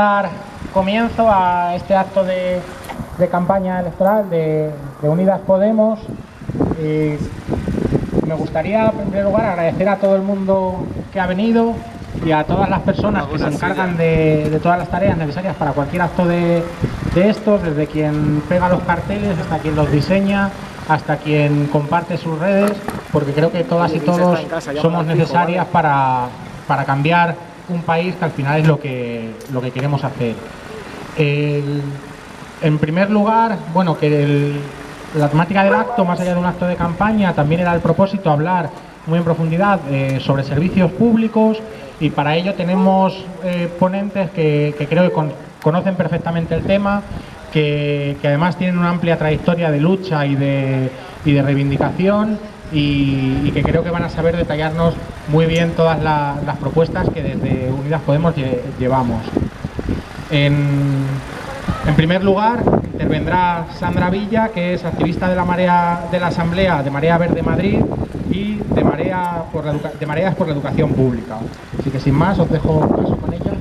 dar comienzo a este acto de campaña electoral de Unidas Podemos. Me gustaría, en primer lugar, agradecer a todo el mundo que ha venido y a todas las personas que se encargan de todas las tareas necesarias para cualquier acto de estos, desde quien pega los carteles hasta quien los diseña, hasta quien comparte sus redes, porque creo que todas y todos somos necesarias para cambiar un país, que al final es lo que queremos hacer. En primer lugar, bueno, que la temática del acto, más allá de un acto de campaña, también era el propósito hablar muy en profundidad sobre servicios públicos, y para ello tenemos ponentes que creo que conocen perfectamente el tema, que además tienen una amplia trayectoria de lucha y de reivindicación, y que creo que van a saber detallarnos muy bien todas las propuestas que desde Unidas Podemos llevamos. En primer lugar, intervendrá Sandra Villa, que es activista de la Asamblea de Marea Verde Madrid y de Mareas por la Educación Pública. Así que sin más, os dejo paso con ella.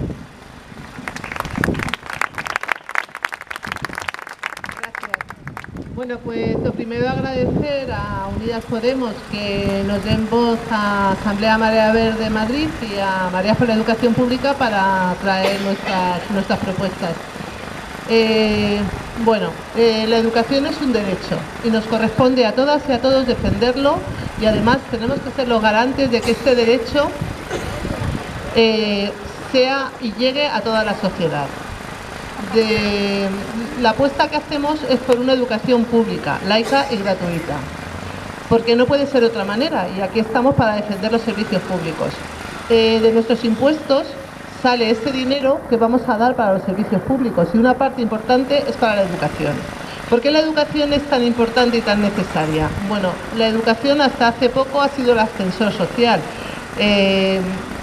Bueno, pues lo primero agradecer a Unidas Podemos que nos den voz a Asamblea Marea Verde Madrid y a Mareas por la Educación Pública para traer nuestras propuestas. La educación es un derecho y nos corresponde a todas y a todos defenderlo, y además tenemos que ser los garantes de que este derecho sea y llegue a toda la sociedad. La apuesta que hacemos es por una educación pública, laica y gratuita, porque no puede ser de otra manera, y aquí estamos para defender los servicios públicos. De nuestros impuestos sale este dinero que vamos a dar para los servicios públicos, y una parte importante es para la educación. ¿Por qué la educación es tan importante y tan necesaria? Bueno, la educación hasta hace poco ha sido el ascensor social.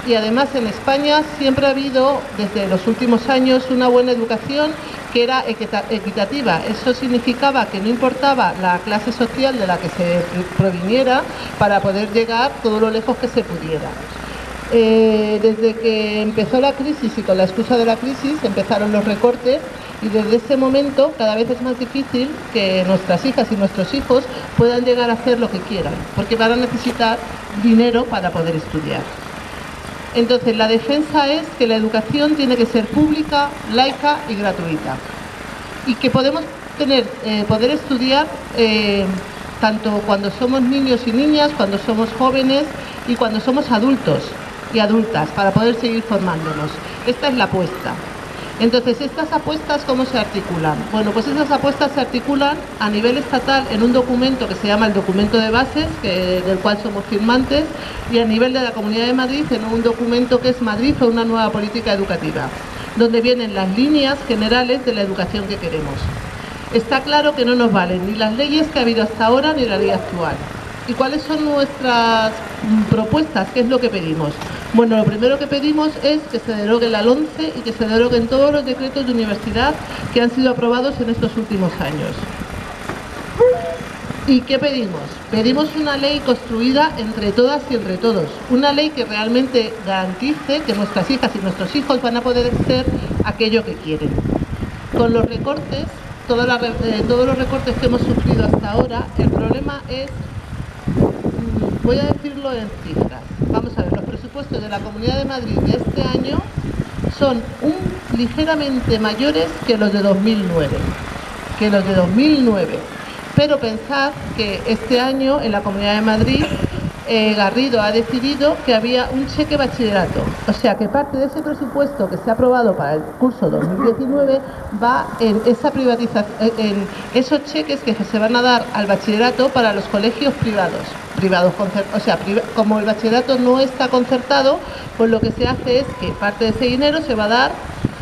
Y además en España siempre ha habido, desde los últimos años, una buena educación que era equitativa. Eso significaba que no importaba la clase social de la que se proviniera para poder llegar todo lo lejos que se pudiera. Desde que empezó la crisis y con la excusa de la crisis empezaron los recortes, y desde ese momento cada vez es más difícil que nuestras hijas y nuestros hijos puedan llegar a hacer lo que quieran, porque van a necesitar dinero para poder estudiar. Entonces, la defensa es que la educación tiene que ser pública, laica y gratuita, y que podemos poder estudiar tanto cuando somos niños y niñas, cuando somos jóvenes y cuando somos adultos y adultas, para poder seguir formándonos. Esta es la apuesta. Entonces, ¿estas apuestas cómo se articulan? Bueno, pues esas apuestas se articulan a nivel estatal en un documento que se llama el documento de bases, del cual somos firmantes, y a nivel de la Comunidad de Madrid en un documento que es Madrid o una nueva política educativa, donde vienen las líneas generales de la educación que queremos. Está claro que no nos valen ni las leyes que ha habido hasta ahora ni la ley actual. ¿Y cuáles son nuestras propuestas? ¿Qué es lo que pedimos? Bueno, lo primero que pedimos es que se derogue la LOMCE y que se deroguen todos los decretos de universidad que han sido aprobados en estos últimos años. ¿Y qué pedimos? Pedimos una ley construida entre todas y entre todos, una ley que realmente garantice que nuestras hijas y nuestros hijos van a poder ser aquello que quieren. Con los recortes, todos los recortes que hemos sufrido hasta ahora, el problema es, voy a decirlo en cifras. Vamos a ver, los presupuestos de la Comunidad de Madrid de este año son ligeramente mayores que los de 2009. Pero pensad que este año en la Comunidad de Madrid Garrido ha decidido que había un cheque bachillerato, o sea que parte de ese presupuesto que se ha aprobado para el curso 2019 va en esa privatización, en esos cheques que se van a dar al bachillerato para los colegios privados, como el bachillerato no está concertado, pues lo que se hace es que parte de ese dinero se va a dar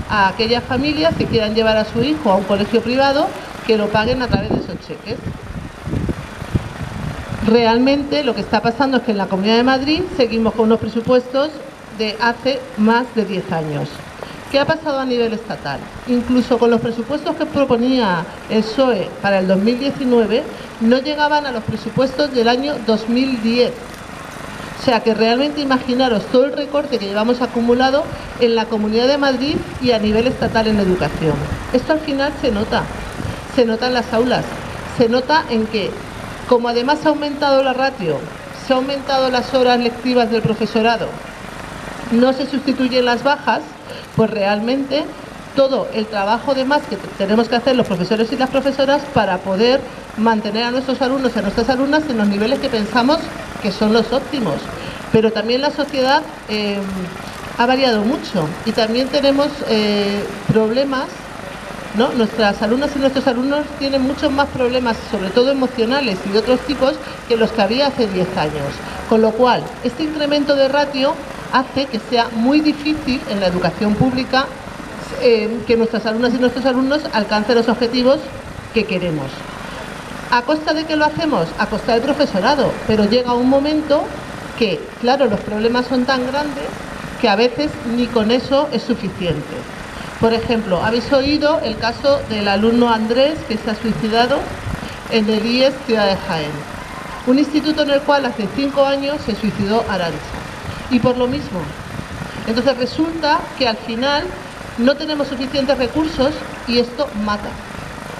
a aquellas familias que quieran llevar a su hijo a un colegio privado, que lo paguen a través de esos cheques. Realmente lo que está pasando es que en la Comunidad de Madrid seguimos con unos presupuestos de hace más de 10 años. ¿Qué ha pasado a nivel estatal? Incluso con los presupuestos que proponía el PSOE para el 2019, no llegaban a los presupuestos del año 2010. sea que realmente imaginaros todo el recorte que llevamos acumulado en la Comunidad de Madrid y a nivel estatal en educación. Esto al final se nota en las aulas, se nota en que, como además ha aumentado la ratio, se han aumentado las horas lectivas del profesorado, no se sustituyen las bajas, pues realmente todo el trabajo de más que tenemos que hacer los profesores y las profesoras para poder mantener a nuestros alumnos y a nuestras alumnas en los niveles que pensamos que son los óptimos. Pero también la sociedad ha variado mucho y también tenemos problemas, ¿no? Nuestras alumnas y nuestros alumnos tienen muchos más problemas, sobre todo emocionales y de otros tipos, que los que había hace 10 años. Con lo cual, este incremento de ratio hace que sea muy difícil en la educación pública que nuestras alumnas y nuestros alumnos alcancen los objetivos que queremos. ¿A costa de qué lo hacemos? A costa del profesorado, pero llega un momento que, claro, los problemas son tan grandes que a veces ni con eso es suficiente. Por ejemplo, habéis oído el caso del alumno Andrés que se ha suicidado en el IES Ciudad de Jaén, un instituto en el cual hace 5 años se suicidó Arantxa, y por lo mismo. Entonces resulta que al final no tenemos suficientes recursos y esto mata.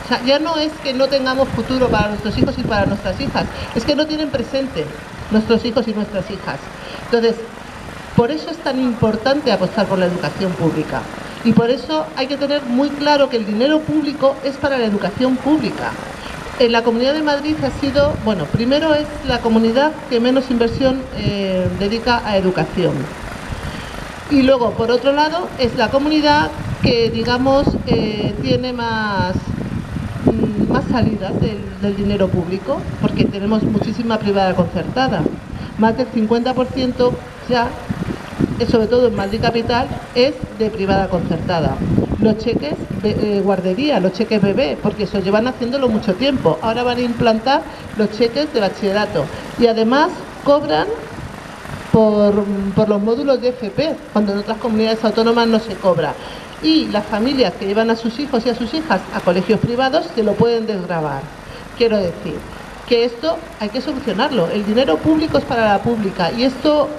O sea, ya no es que no tengamos futuro para nuestros hijos y para nuestras hijas, es que no tienen presente nuestros hijos y nuestras hijas. Entonces, por eso es tan importante apostar por la educación pública. Y por eso hay que tener muy claro que el dinero público es para la educación pública. En la Comunidad de Madrid ha sido, bueno, primero es la comunidad que menos inversión dedica a educación. Y luego, por otro lado, es la comunidad que, digamos, tiene más salidas del dinero público, porque tenemos muchísima privada concertada. Más del 50% ya, sobre todo en Madrid Capital, es de privada concertada. Los cheques guardería, los cheques bebé, porque eso llevan haciéndolo mucho tiempo. Ahora van a implantar los cheques de bachillerato y además cobran por los módulos de FP, cuando en otras comunidades autónomas no se cobra. Y las familias que llevan a sus hijos y a sus hijas a colegios privados se lo pueden desgravar. Quiero decir que esto hay que solucionarlo. El dinero público es para la pública y esto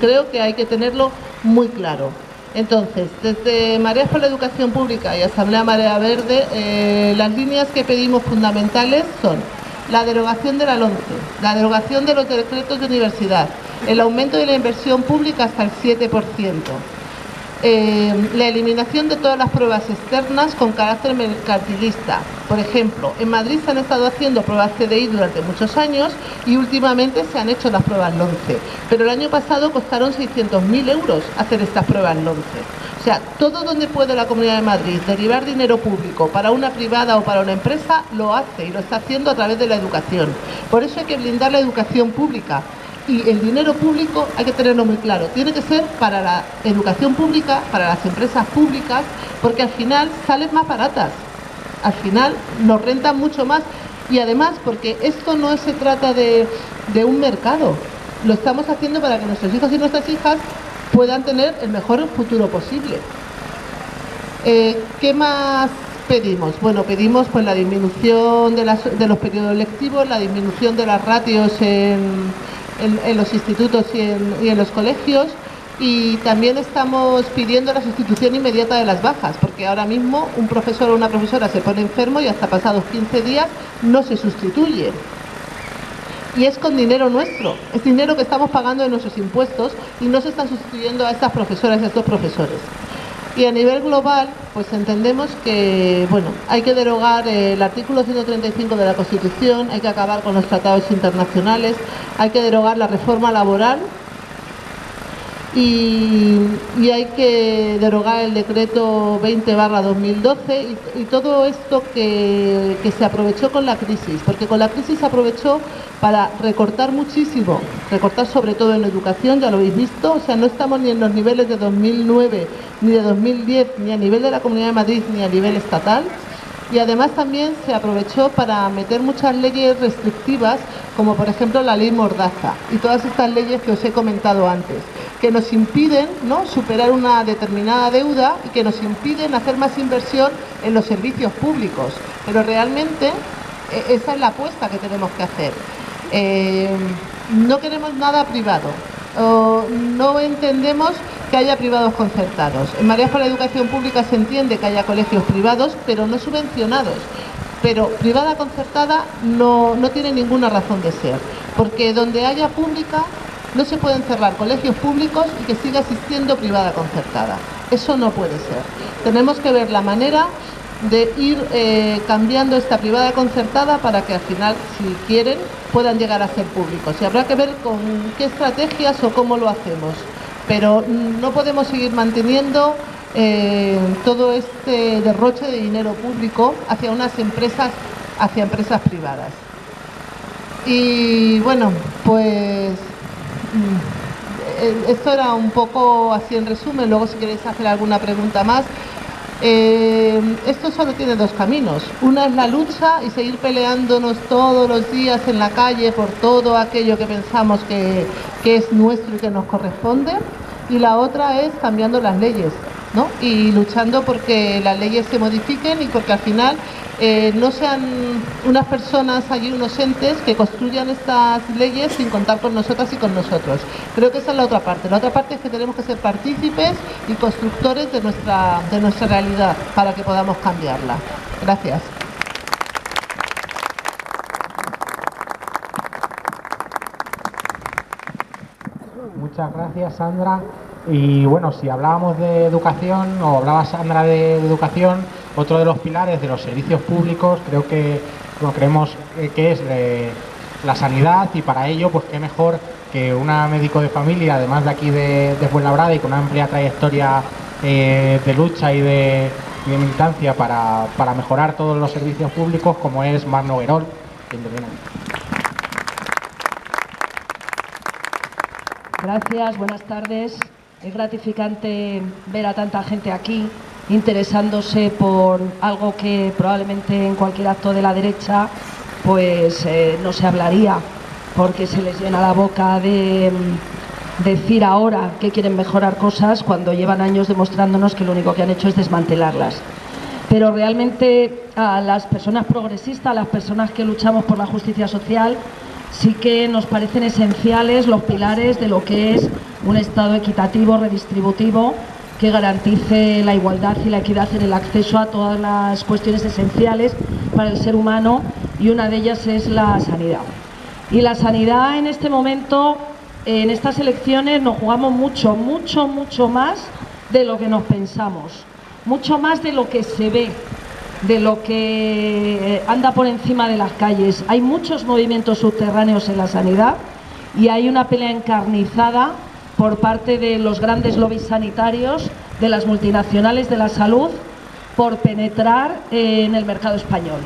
creo que hay que tenerlo muy claro. Entonces, desde Mareas por la Educación Pública y Asamblea Marea Verde, las líneas que pedimos fundamentales son la derogación de la LOMCE, la derogación de los decretos de universidad, el aumento de la inversión pública hasta el 7%, la eliminación de todas las pruebas externas con carácter mercantilista. Por ejemplo, en Madrid se han estado haciendo pruebas CDI durante muchos años y últimamente se han hecho las pruebas LOMCE, pero el año pasado costaron 600.000 euros hacer estas pruebas LOMCE. O sea, todo donde puede la Comunidad de Madrid derivar dinero público para una privada o para una empresa, lo hace y lo está haciendo a través de la educación. Por eso hay que blindar la educación pública. Y el dinero público hay que tenerlo muy claro, tiene que ser para la educación pública, para las empresas públicas, porque al final salen más baratas, al final nos rentan mucho más y además porque esto no se trata de un mercado, lo estamos haciendo para que nuestros hijos y nuestras hijas puedan tener el mejor futuro posible. ¿Qué más pedimos? Bueno, pedimos pues la disminución de los periodos lectivos, la disminución de las ratios en los institutos y en los colegios, y también estamos pidiendo la sustitución inmediata de las bajas, porque ahora mismo un profesor o una profesora se pone enfermo y hasta pasados 15 días no se sustituye. Y es con dinero nuestro, es dinero que estamos pagando de nuestros impuestos y no se están sustituyendo a estas profesoras y a estos profesores. Y a nivel global, pues entendemos que, bueno, hay que derogar el artículo 135 de la Constitución, hay que acabar con los tratados internacionales, hay que derogar la reforma laboral y hay que derogar el decreto 20/2012 y todo esto que se aprovechó con la crisis, porque con la crisis se aprovechó para recortar muchísimo, recortar sobre todo en educación, ya lo habéis visto, o sea, no estamos ni en los niveles de 2009, ni de 2010, ni a nivel de la Comunidad de Madrid, ni a nivel estatal. Y además también se aprovechó para meter muchas leyes restrictivas, como por ejemplo la ley Mordaza y todas estas leyes que os he comentado antes, que nos impiden, ¿no?, superar una determinada deuda y que nos impiden hacer más inversión en los servicios públicos. Pero realmente esa es la apuesta que tenemos que hacer. No queremos nada privado. no entendemos que haya privados concertados. En Mareas por la Educación Pública se entiende que haya colegios privados, pero no subvencionados. Pero privada concertada no tiene ninguna razón de ser, porque donde haya pública no se pueden cerrar colegios públicos y que siga existiendo privada concertada. Eso no puede ser. Tenemos que ver la manera de ir cambiando esta privada concertada para que al final, si quieren, puedan llegar a ser públicos. Y habrá que ver con qué estrategias o cómo lo hacemos. Pero no podemos seguir manteniendo todo este derroche de dinero público hacia empresas privadas. Y bueno, pues esto era un poco así en resumen. Luego, si queréis hacer alguna pregunta más. Esto solo tiene dos caminos. Una es la lucha y seguir peleándonos todos los días en la calle por todo aquello que pensamos que es nuestro y que nos corresponde. Y la otra es cambiando las leyes, ¿no? Y luchando porque las leyes se modifiquen y porque al final no sean unas personas allí, unos entes que construyan estas leyes sin contar con nosotras y con nosotros. Creo que esa es la otra parte. La otra parte es que tenemos que ser partícipes y constructores de nuestra realidad para que podamos cambiarla. Gracias. Muchas gracias, Sandra. Y bueno, si hablábamos de educación, o hablaba Sandra de educación, otro de los pilares de los servicios públicos creo que creemos que es la sanidad, y para ello pues qué mejor que una médico de familia, además de aquí de Fuenlabrada y con una amplia trayectoria de lucha y de militancia para mejorar todos los servicios públicos, como es Mar Noguerol. Bienvenida. Gracias, buenas tardes. Es gratificante ver a tanta gente aquí interesándose por algo que probablemente en cualquier acto de la derecha pues no se hablaría, porque se les llena la boca de decir ahora que quieren mejorar cosas cuando llevan años demostrándonos que lo único que han hecho es desmantelarlas. Pero realmente a las personas progresistas, a las personas que luchamos por la justicia social, sí que nos parecen esenciales los pilares de lo que es un Estado equitativo, redistributivo, que garantice la igualdad y la equidad en el acceso a todas las cuestiones esenciales para el ser humano, y una de ellas es la sanidad. Y la sanidad en este momento, en estas elecciones, nos jugamos mucho más de lo que nos pensamos, mucho más de lo que se ve, de lo que anda por encima de las calles. Hay muchos movimientos subterráneos en la sanidad y hay una pelea encarnizada por parte de los grandes lobbies sanitarios, de las multinacionales de la salud, por penetrar en el mercado español.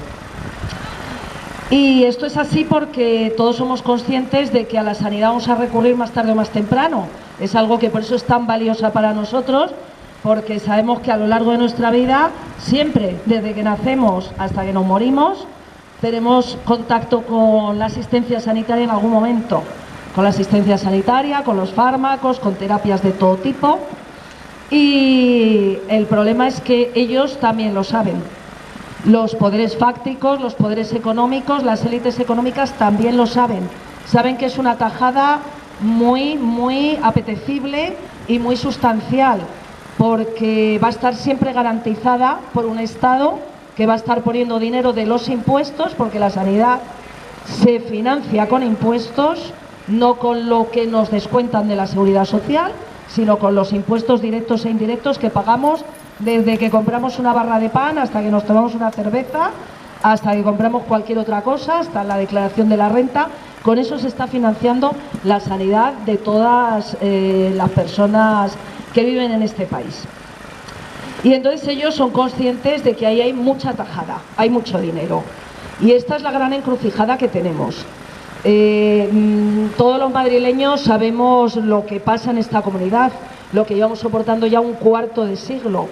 Y esto es así porque todos somos conscientes de que a la sanidad vamos a recurrir más tarde o más temprano. Es algo que por eso es tan valiosa para nosotros, porque sabemos que a lo largo de nuestra vida, siempre, desde que nacemos hasta que nos morimos, tenemos contacto con la asistencia sanitaria en algún momento, con la asistencia sanitaria, con los fármacos, con terapias de todo tipo, y el problema es que ellos también lo saben. Los poderes fácticos, los poderes económicos, las élites económicas también lo saben. Saben que es una tajada muy apetecible y muy sustancial, porque va a estar siempre garantizada por un Estado que va a estar poniendo dinero de los impuestos, porque la sanidad se financia con impuestos, no con lo que nos descuentan de la seguridad social, sino con los impuestos directos e indirectos que pagamos desde que compramos una barra de pan hasta que nos tomamos una cerveza, hasta que compramos cualquier otra cosa, hasta la declaración de la renta. Con eso se está financiando la sanidad de todas las personas que viven en este país. Y entonces ellos son conscientes de que ahí hay mucha tajada, hay mucho dinero. Y esta es la gran encrucijada que tenemos. Todos los madrileños sabemos lo que pasa en esta comunidad, lo que llevamos soportando ya un cuarto de siglo,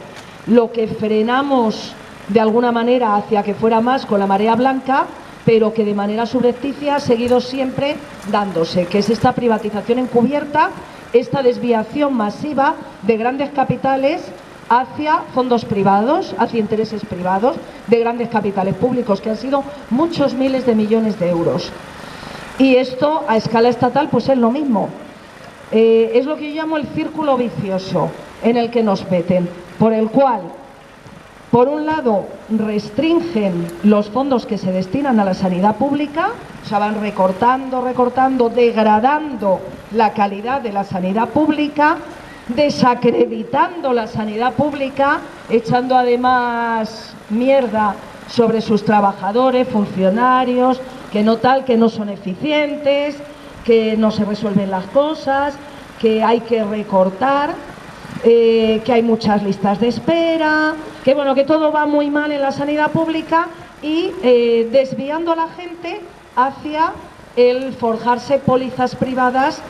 lo que frenamos de alguna manera hacia que fuera más con la marea blanca, pero que de manera subrepticia ha seguido siempre dándose, que es esta privatización encubierta, esta desviación masiva de grandes capitales hacia fondos privados, hacia intereses privados, de grandes capitales públicos, que han sido muchos miles de millones de euros. Y esto a escala estatal pues es lo mismo. es lo que yo llamo el círculo vicioso en el que nos meten, por el cual, por un lado, restringen los fondos que se destinan a la sanidad pública, o sea, van recortando, degradando la calidad de la sanidad pública, desacreditando la sanidad pública, echando además mierda sobre sus trabajadores, funcionarios, que no son eficientes, que no se resuelven las cosas, que hay que recortar, que hay muchas listas de espera, que bueno, que todo va muy mal en la sanidad pública y desviando a la gente hacia el forjarse pólizas privadas,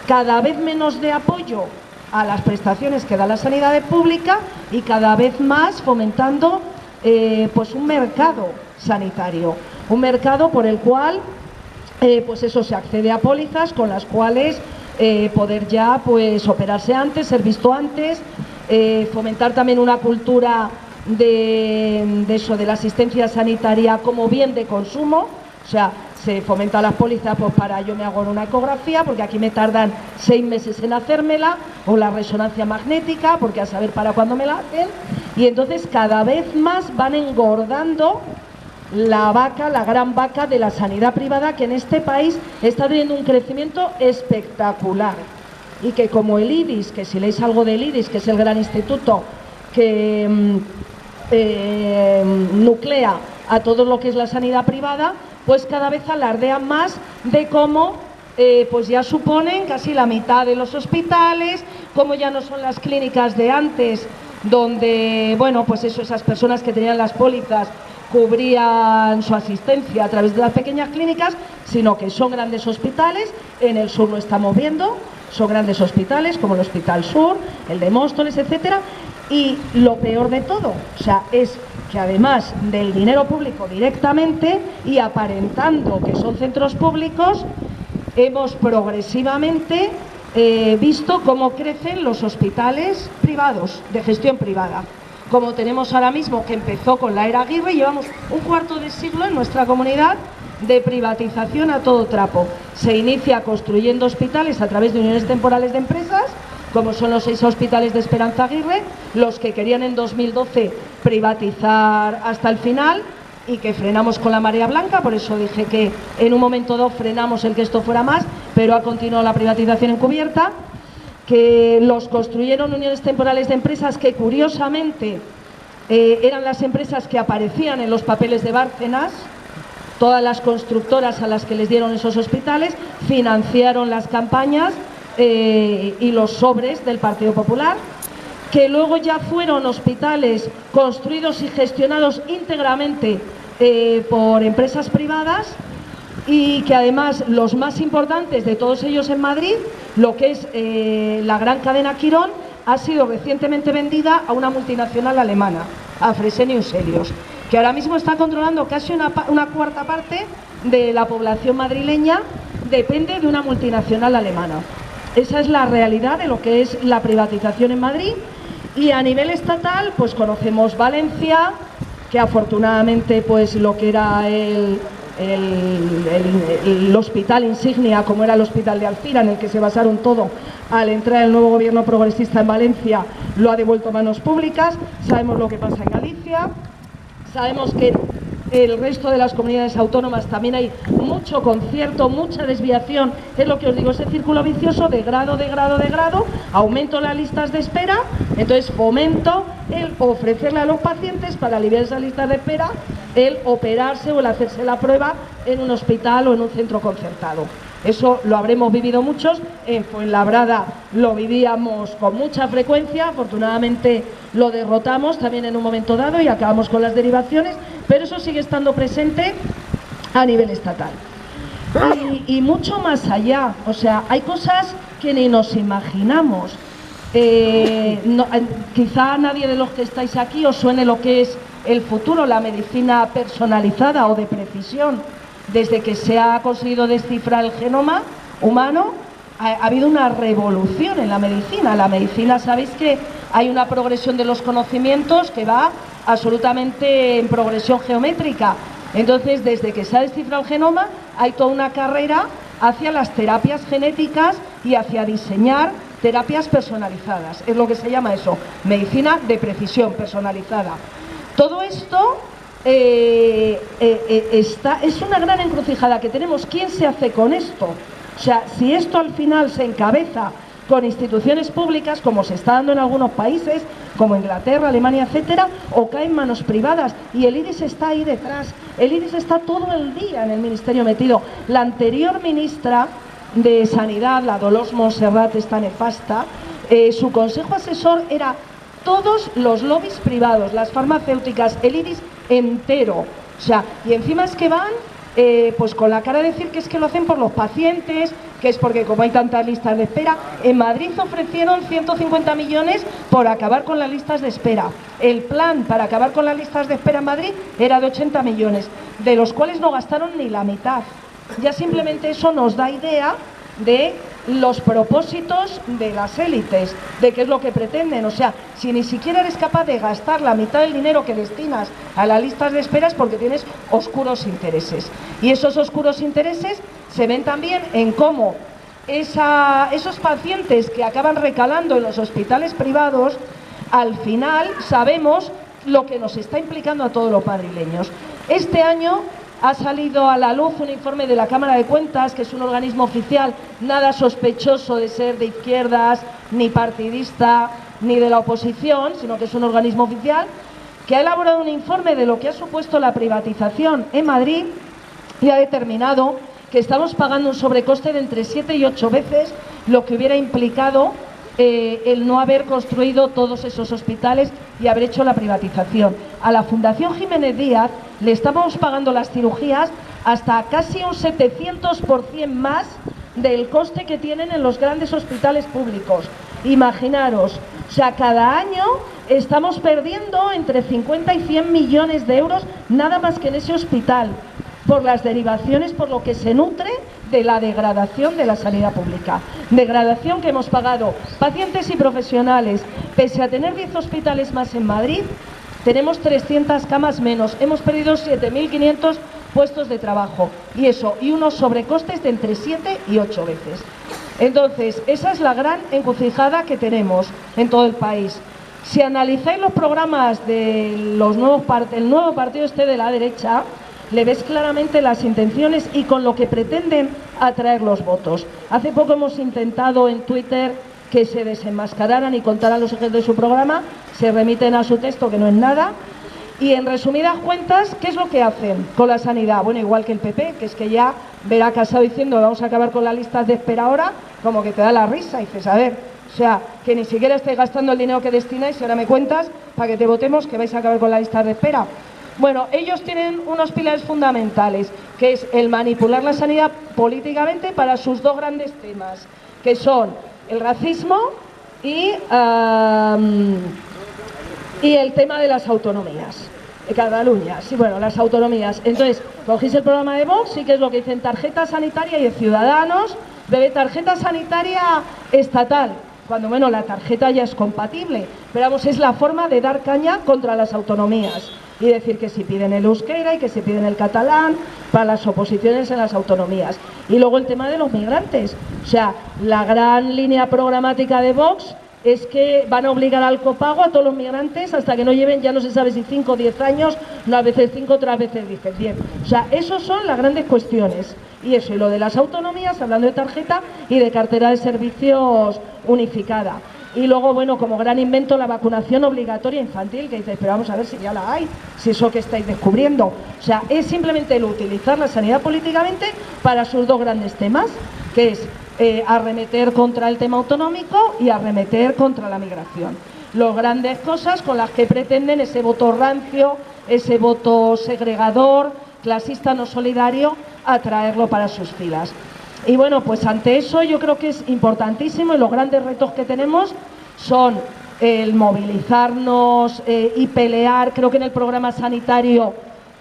cada vez menos de apoyo a las prestaciones que da la sanidad pública y cada vez más fomentando pues un mercado sanitario, un mercado por el cual pues eso, se accede a pólizas con las cuales poder ya pues operarse antes, ser visto antes, fomentar también una cultura de eso, de la asistencia sanitaria como bien de consumo. O sea, se fomenta las pólizas pues para yo me hago una ecografía porque aquí me tardan 6 meses en hacérmela, o la resonancia magnética porque a saber para cuándo me la hacen, y entonces cada vez más van engordando la vaca, la gran vaca de la sanidad privada, que en este país está teniendo un crecimiento espectacular, y que como el IDIS, que si leéis algo del IDIS, que es el gran instituto que nuclea a todo lo que es la sanidad privada, pues cada vez alardean más de cómo pues ya suponen casi la mitad de los hospitales, cómo ya no son las clínicas de antes, donde, bueno, pues eso, esas personas que tenían las pólizas cubrían su asistencia a través de las pequeñas clínicas, sino que son grandes hospitales. En el sur lo estamos viendo, son grandes hospitales como el Hospital Sur, el de Móstoles, etcétera. Y lo peor de todo, o sea, es que además del dinero público directamente y aparentando que son centros públicos, hemos progresivamente visto cómo crecen los hospitales privados, de gestión privada. Como tenemos ahora mismo, que empezó con la era Aguirre, llevamos un cuarto de siglo en nuestra comunidad de privatización a todo trapo. Se inicia construyendo hospitales a través de uniones temporales de empresas, como son los 6 hospitales de Esperanza Aguirre, los que querían en 2012 privatizar hasta el final y que frenamos con la marea blanca. Por eso dije que en un momento dado frenamos el que esto fuera más, pero ha continuado la privatización encubierta, que los construyeron uniones temporales de empresas que curiosamente eran las empresas que aparecían en los papeles de Bárcenas. Todas las constructoras a las que les dieron esos hospitales financiaron las campañas y los sobres del Partido Popular, que luego ya fueron hospitales construidos y gestionados íntegramente por empresas privadas, y que además los más importantes de todos ellos en Madrid, lo que es la gran cadena Quirón, ha sido recientemente vendida a una multinacional alemana, a Fresenius Helios, que ahora mismo está controlando casi una cuarta parte de la población madrileña, depende de una multinacional alemana. Esa es la realidad de lo que es la privatización en Madrid. Y a nivel estatal, pues conocemos Valencia, que afortunadamente pues lo que era el hospital insignia, como era el Hospital de Alcira, en el que se basaron todo al entrar el nuevo gobierno progresista en Valencia, lo ha devuelto a manos públicas. Sabemos lo que pasa en Galicia, sabemos que el resto de las comunidades autónomas también hay mucho concierto, mucha desviación. Es lo que os digo, ese círculo vicioso de grado, aumento las listas de espera, entonces fomento el ofrecerle a los pacientes, para aliviar esas listas de espera, el operarse o el hacerse la prueba en un hospital o en un centro concertado. Eso lo habremos vivido muchos. En Fuenlabrada lo vivíamos con mucha frecuencia, afortunadamente lo derrotamos también en un momento dado y acabamos con las derivaciones, pero eso sigue estando presente a nivel estatal. Y mucho más allá, o sea, hay cosas que ni nos imaginamos. Quizá a nadie de los que estáis aquí os suene lo que es el futuro, la medicina personalizada o de precisión. Desde que se ha conseguido descifrar el genoma humano, ha habido una revolución en la medicina. La medicina, sabéis que hay una progresión de los conocimientos que va absolutamente en progresión geométrica. Entonces, desde que se ha descifrado el genoma, hay toda una carrera hacia las terapias genéticas y hacia diseñar terapias personalizadas. Es lo que se llama eso, medicina de precisión personalizada. Todo esto es una gran encrucijada que tenemos. ¿Quién se hace con esto? O sea, si esto al final se encabeza con instituciones públicas, como se está dando en algunos países, como Inglaterra, Alemania, etcétera, o caen en manos privadas, y el IRIS está ahí detrás. El IRIS está todo el día en el Ministerio metido. La anterior ministra de Sanidad, la Dolors Montserrat, esta nefasta, su consejo asesor era todos los lobbies privados, las farmacéuticas, el IRIS entero. O sea, y encima es que van pues con la cara de decir que es que lo hacen por los pacientes, que es porque como hay tantas listas de espera. En Madrid ofrecieron 150 millones por acabar con las listas de espera. El plan para acabar con las listas de espera en Madrid era de 80 millones, de los cuales no gastaron ni la mitad. Ya simplemente eso nos da idea de los propósitos de las élites, de qué es lo que pretenden. O sea, si ni siquiera eres capaz de gastar la mitad del dinero que destinas a las listas de espera es porque tienes oscuros intereses. Y esos oscuros intereses se ven también en cómo esos pacientes que acaban recalando en los hospitales privados, al final sabemos lo que nos está implicando a todos los madrileños. Este año ha salido a la luz un informe de la Cámara de Cuentas, que es un organismo oficial nada sospechoso de ser de izquierdas, ni partidista, ni de la oposición, sino que es un organismo oficial, que ha elaborado un informe de lo que ha supuesto la privatización en Madrid y ha determinado que estamos pagando un sobrecoste de entre 7 y 8 veces lo que hubiera implicado el no haber construido todos esos hospitales y haber hecho la privatización. A la Fundación Jiménez Díaz le estamos pagando las cirugías hasta casi un 700% más del coste que tienen en los grandes hospitales públicos. Imaginaros, o sea, cada año estamos perdiendo entre 50 y 100 millones de euros nada más que en ese hospital, por las derivaciones, por lo que se nutre de la degradación de la sanidad pública. Degradación que hemos pagado pacientes y profesionales. Pese a tener 10 hospitales más en Madrid, tenemos 300 camas menos. Hemos perdido 7.500 puestos de trabajo. Y eso, y unos sobrecostes de entre 7 y 8 veces. Entonces, esa es la gran encrucijada que tenemos en todo el país. Si analizáis los programas de el nuevo partido de la derecha, le ves claramente las intenciones y con lo que pretenden atraer los votos. Hace poco hemos intentado en Twitter que se desenmascararan y contaran los ejes de su programa, se remiten a su texto que no es nada, y en resumidas cuentas, ¿qué es lo que hacen con la sanidad? Bueno, igual que el PP, que es que ya verá Casado diciendo vamos a acabar con las listas de espera ahora, como que te da la risa, y dices, a ver, o sea, que ni siquiera estáis gastando el dinero que destináis y ahora me cuentas para que te votemos que vais a acabar con las listas de espera. Bueno, ellos tienen unos pilares fundamentales, que es el manipular la sanidad políticamente para sus dos grandes temas, que son el racismo y el tema de las autonomías. Cataluña, sí, bueno, las autonomías. Entonces, cogéis el programa de Vox, sí que es lo que dicen tarjeta sanitaria y de Ciudadanos, de tarjeta sanitaria estatal, cuando, bueno, la tarjeta ya es compatible, pero vamos, es la forma de dar caña contra las autonomías. Y decir que si piden el euskera y que si piden el catalán para las oposiciones en las autonomías. Y luego el tema de los migrantes. O sea, la gran línea programática de Vox es que van a obligar al copago a todos los migrantes hasta que no lleven, ya no se sabe si 5 o 10 años, unas veces 5, otras veces 10. O sea, esos son las grandes cuestiones. Y eso, y lo de las autonomías, hablando de tarjeta y de cartera de servicios unificada. Y luego, bueno, como gran invento, la vacunación obligatoria infantil, que dices, pero vamos a ver si ya la hay, si eso que estáis descubriendo. O sea, es simplemente el utilizar la sanidad políticamente para sus dos grandes temas, que es arremeter contra el tema autonómico y arremeter contra la migración. Las grandes cosas con las que pretenden ese voto rancio, ese voto segregador, clasista no solidario, atraerlo para sus filas. Y bueno, pues ante eso yo creo que es importantísimo, y los grandes retos que tenemos son el movilizarnos y pelear. Creo que en el programa sanitario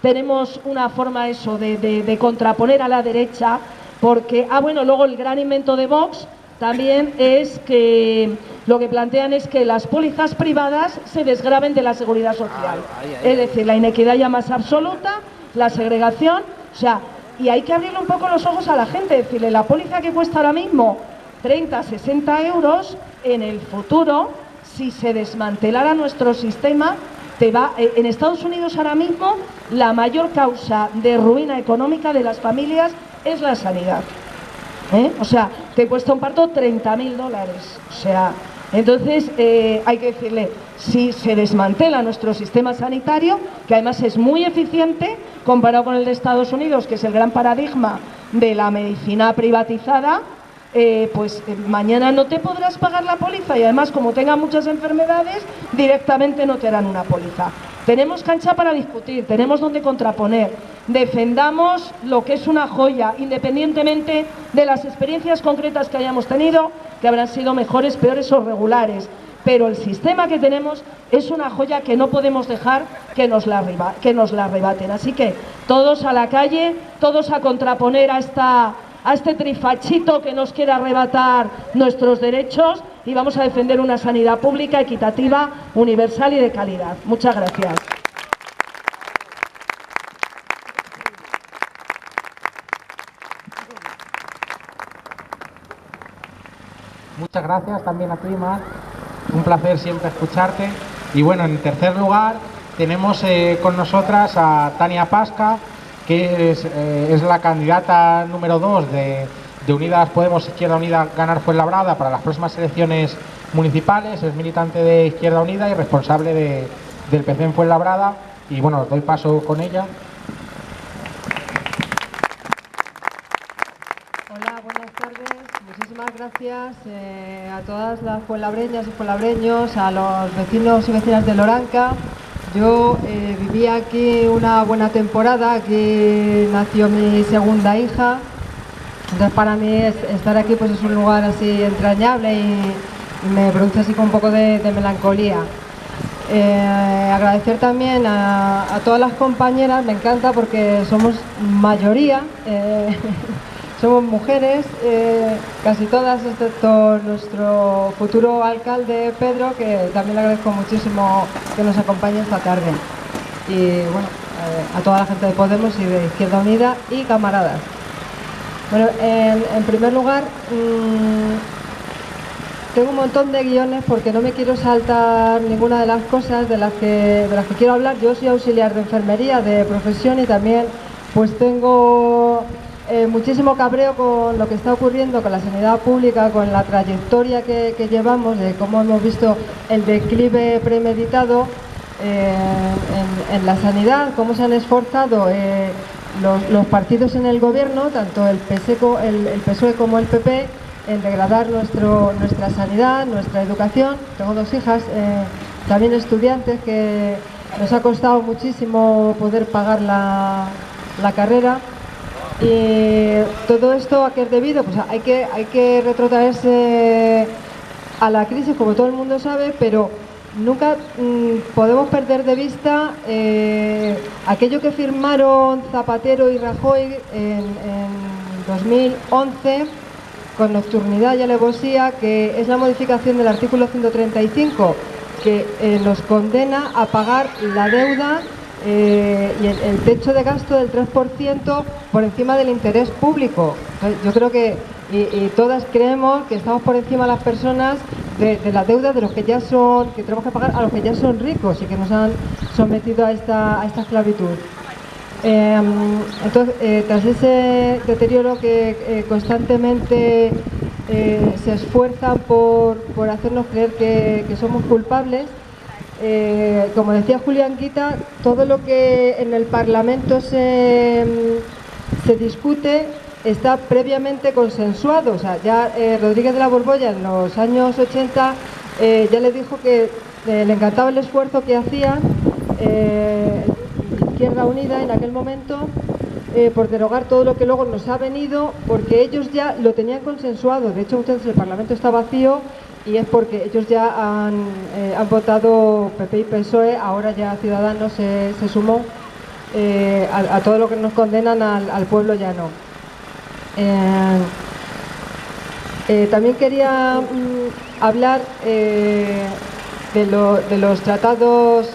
tenemos una forma eso de contraponer a la derecha, porque, bueno, luego el gran invento de Vox también es que lo que plantean es que las pólizas privadas se desgraven de la seguridad social. Es decir, la inequidad ya más absoluta, la segregación, o sea, y hay que abrirle un poco los ojos a la gente, decirle, la póliza que cuesta ahora mismo 30, 60 euros, en el futuro, si se desmantelara nuestro sistema, en Estados Unidos ahora mismo la mayor causa de ruina económica de las familias es la sanidad. O sea, te cuesta un parto 30.000 dólares. O sea, entonces hay que decirle, si se desmantela nuestro sistema sanitario, que además es muy eficiente comparado con el de Estados Unidos, que es el gran paradigma de la medicina privatizada, pues mañana no te podrás pagar la póliza y además, como tenga muchas enfermedades, directamente no te harán una póliza. Tenemos cancha para discutir, tenemos donde contraponer. Defendamos lo que es una joya, independientemente de las experiencias concretas que hayamos tenido, que habrán sido mejores, peores o regulares. Pero el sistema que tenemos es una joya que no podemos dejar que nos la arrebaten. Así que todos a la calle, todos a contraponer a este trifachito que nos quiere arrebatar nuestros derechos, y vamos a defender una sanidad pública, equitativa, universal y de calidad. Muchas gracias. Muchas gracias también a ti, Mar. Un placer siempre escucharte. Y bueno, en tercer lugar tenemos con nosotras a Tania Pasca, que es la candidata número 2 de Unidas Podemos Izquierda Unida Ganar Fuenlabrada para las próximas elecciones municipales. Es militante de Izquierda Unida y responsable del PC en Fuenlabrada. Y bueno, os doy paso con ella. Hola, buenas tardes. Muchísimas gracias a todas las fuenlabreñas y fuenlabreños, a los vecinos y vecinas de Loranca. Yo viví aquí una buena temporada, aquí nació mi segunda hija, entonces para mí estar aquí pues es un lugar así entrañable y me produce así con un poco de melancolía. Agradecer también a todas las compañeras, me encanta porque somos mayoría, somos mujeres, casi todas, excepto nuestro futuro alcalde Pedro, que también le agradezco muchísimo que nos acompañe esta tarde. Y bueno, a toda la gente de Podemos y de Izquierda Unida y camaradas. Bueno, en primer lugar, tengo un montón de guiones porque no me quiero saltar ninguna de las cosas de las que quiero hablar. Yo soy auxiliar de enfermería de profesión y también pues tengo muchísimo cabreo con lo que está ocurriendo con la sanidad pública, con la trayectoria que llevamos, de cómo hemos visto el declive premeditado en la sanidad, cómo se han esforzado los partidos en el gobierno, tanto el PSOE como el PP, en degradar nuestra sanidad, nuestra educación. Tengo dos hijas, también estudiantes, que nos ha costado muchísimo poder pagar la carrera. Y todo esto, ¿a qué es debido? Pues hay que retrotraerse a la crisis, como todo el mundo sabe, pero nunca podemos perder de vista aquello que firmaron Zapatero y Rajoy en 2011 con nocturnidad y alevosía, que es la modificación del artículo 135, que nos condena a pagar la deuda y el techo de gasto del 3% por encima del interés público. Entonces, yo creo que y todas creemos que estamos por encima de las personas de la deuda de los que ya son, que tenemos que pagar a los que ya son ricos y que nos han sometido a esta esclavitud. Entonces, tras ese deterioro que constantemente se esfuerzan por hacernos creer que somos culpables, como decía Julián Guita, todo lo que en el Parlamento se discute está previamente consensuado. O sea, ya Rodríguez de la Borbolla en los años 80 ya le dijo que le encantaba el esfuerzo que hacían Izquierda Unida en aquel momento por derogar todo lo que luego nos ha venido, porque ellos ya lo tenían consensuado. De hecho, el Parlamento está vacío y es porque ellos ya han votado PP y PSOE, ahora ya Ciudadanos se sumó a todo lo que nos condenan al pueblo llano. También quería hablar de los tratados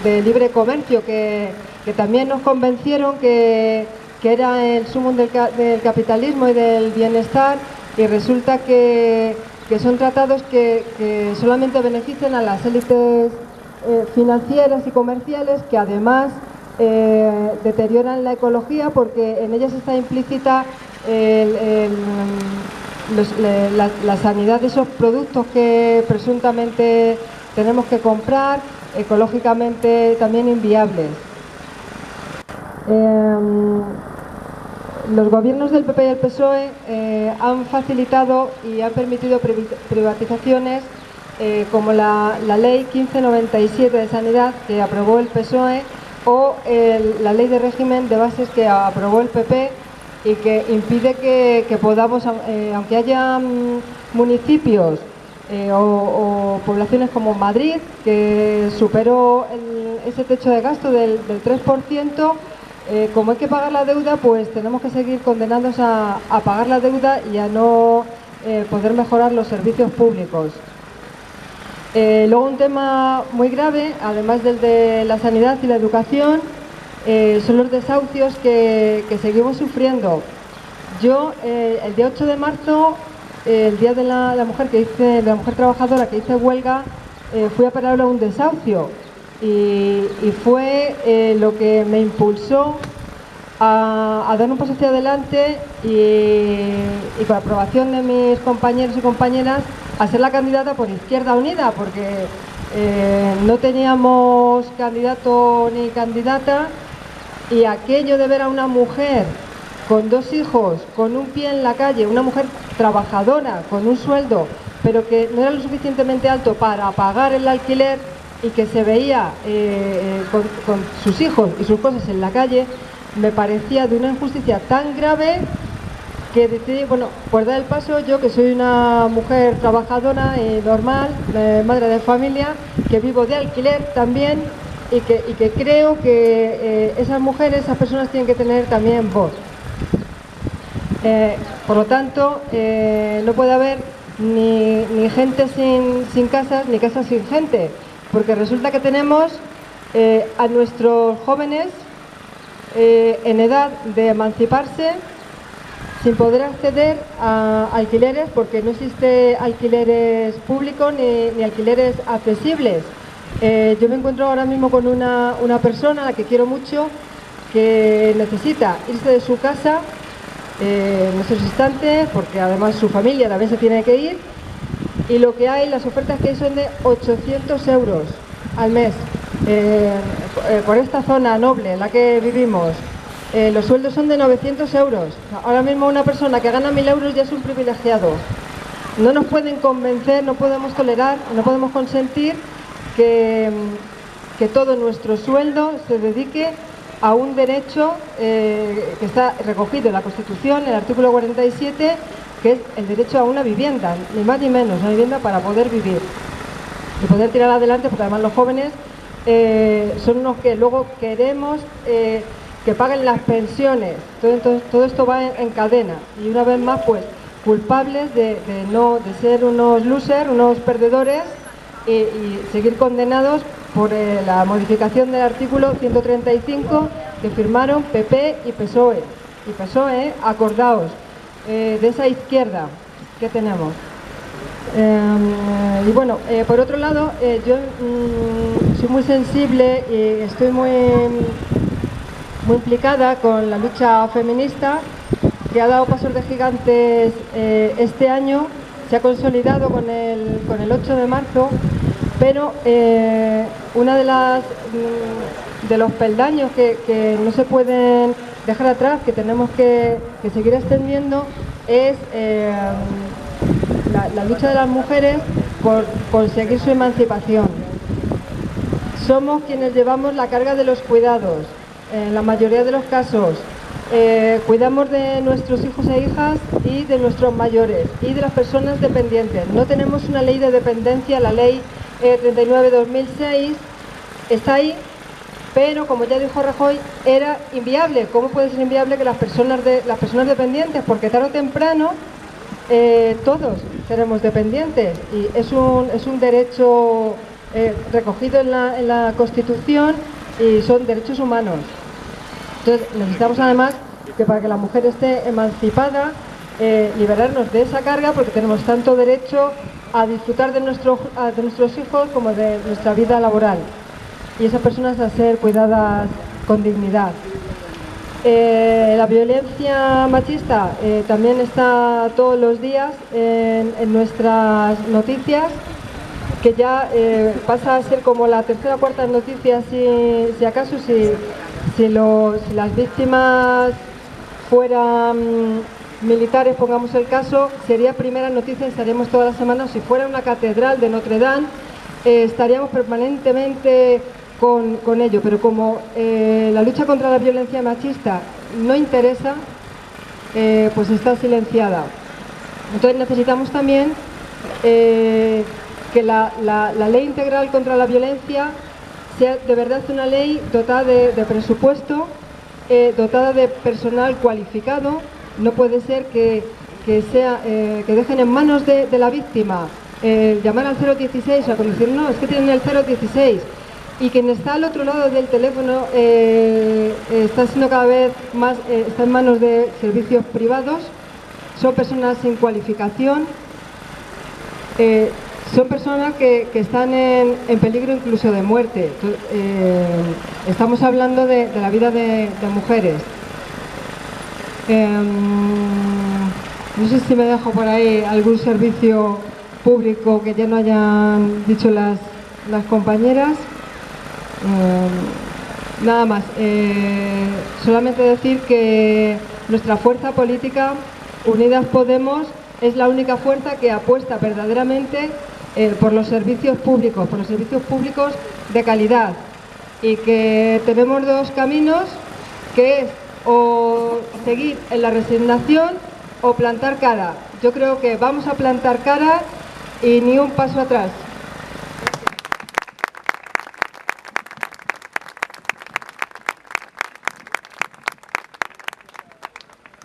de libre comercio que también nos convencieron que era el sumum del capitalismo y del bienestar, y resulta que son tratados que solamente benefician a las élites financieras y comerciales, que además deterioran la ecología, porque en ellas está implícita la sanidad de esos productos que presuntamente tenemos que comprar, ecológicamente también inviables. Los gobiernos del PP y el PSOE han facilitado y han permitido privatizaciones como la ley 1597 de sanidad, que aprobó el PSOE, o la ley de régimen de bases, que aprobó el PP, y que impide que podamos, aunque haya municipios o poblaciones como Madrid, que superó ese techo de gasto del 3%, como hay que pagar la deuda, pues tenemos que seguir condenados a pagar la deuda y a no poder mejorar los servicios públicos. Luego, un tema muy grave, además del de la sanidad y la educación, son los desahucios que seguimos sufriendo. Yo, el día 8 de marzo, el día de la mujer de la mujer trabajadora, que hice huelga, fui a parar a un desahucio, y fue lo que me impulsó a dar un paso hacia adelante y con la aprobación de mis compañeros y compañeras, a ser la candidata por Izquierda Unida, porque no teníamos candidato ni candidata, y aquello de ver a una mujer con 2 hijos, con un pie en la calle, una mujer trabajadora, con un sueldo, pero que no era lo suficientemente alto para pagar el alquiler, y que se veía con sus hijos y sus cosas en la calle, me parecía de una injusticia tan grave que decidí, bueno, pues dar el paso. Yo, que soy una mujer trabajadora y normal, madre de familia, que vivo de alquiler también, y que creo que esas mujeres, esas personas tienen que tener también voz. Por lo tanto, no puede haber ni gente sin casas, ni casas sin gente, porque resulta que tenemos a nuestros jóvenes en edad de emanciparse, sin poder acceder a alquileres, porque no existe alquileres públicos ni alquileres accesibles. Yo me encuentro ahora mismo con una persona a la que quiero mucho, que necesita irse de su casa en estos instantes, porque además su familia también se tiene que ir, y lo que hay, las ofertas que hay son de 800 euros al mes. Por esta zona noble en la que vivimos, los sueldos son de 900 euros. Ahora mismo una persona que gana 1000 euros ya es un privilegiado. No nos pueden convencer, no podemos tolerar, no podemos consentir que todo nuestro sueldo se dedique a un derecho que está recogido en la Constitución, en el artículo 47, que es el derecho a una vivienda, ni más ni menos, una vivienda para poder vivir y poder tirar adelante, porque además los jóvenes son los que luego queremos que paguen las pensiones. Todo esto va en cadena, y una vez más, pues, culpables de ser unos losers, unos perdedores, y seguir condenados por la modificación del artículo 135 que firmaron PP y PSOE. Y PSOE, acordaos, de esa izquierda que tenemos. Y bueno, por otro lado, yo soy muy sensible y estoy muy implicada con la lucha feminista, que ha dado pasos de gigantes este año. Se ha consolidado con el 8 de marzo, pero una de los peldaños que no se pueden dejar atrás, que tenemos que seguir extendiendo, es la lucha de las mujeres por conseguir su emancipación. Somos quienes llevamos la carga de los cuidados, en la mayoría de los casos. Cuidamos de nuestros hijos e hijas y de nuestros mayores y de las personas dependientes. No tenemos una ley de dependencia, la ley 39/2006 está ahí, pero como ya dijo Rajoy, era inviable. ¿Cómo puede ser inviable que las personas dependientes? Porque tarde o temprano todos seremos dependientes, y es un derecho recogido en la Constitución, y son derechos humanos. Entonces necesitamos además que, para que la mujer esté emancipada, liberarnos de esa carga, porque tenemos tanto derecho a disfrutar de nuestros hijos como de nuestra vida laboral, y esas personas a ser cuidadas con dignidad. La violencia machista también está todos los días en nuestras noticias, que ya pasa a ser como la tercera o cuarta noticia, si acaso, si las víctimas fueran militares, pongamos el caso, sería primera noticia y estaríamos todas las semanas. Si fuera una catedral de Notre Dame, estaríamos permanentemente con ello, pero como la lucha contra la violencia machista no interesa, pues está silenciada. Entonces necesitamos también que la ley integral contra la violencia sea de verdad una ley dotada de presupuesto, dotada de personal cualificado. No puede ser que dejen en manos de la víctima llamar al 016 o decir, no, es que tienen el 016, y quien está al otro lado del teléfono está siendo cada vez más, está en manos de servicios privados, son personas sin cualificación, son personas que están en peligro incluso de muerte. Estamos hablando de la vida de mujeres. No sé si me dejo por ahí algún servicio público que ya no hayan dicho las compañeras. Nada más, solamente decir que nuestra fuerza política, Unidas Podemos, es la única fuerza que apuesta verdaderamente por los servicios públicos de calidad, y que tenemos dos caminos, que es o seguir en la resignación o plantar cara. Yo creo que vamos a plantar cara y ni un paso atrás.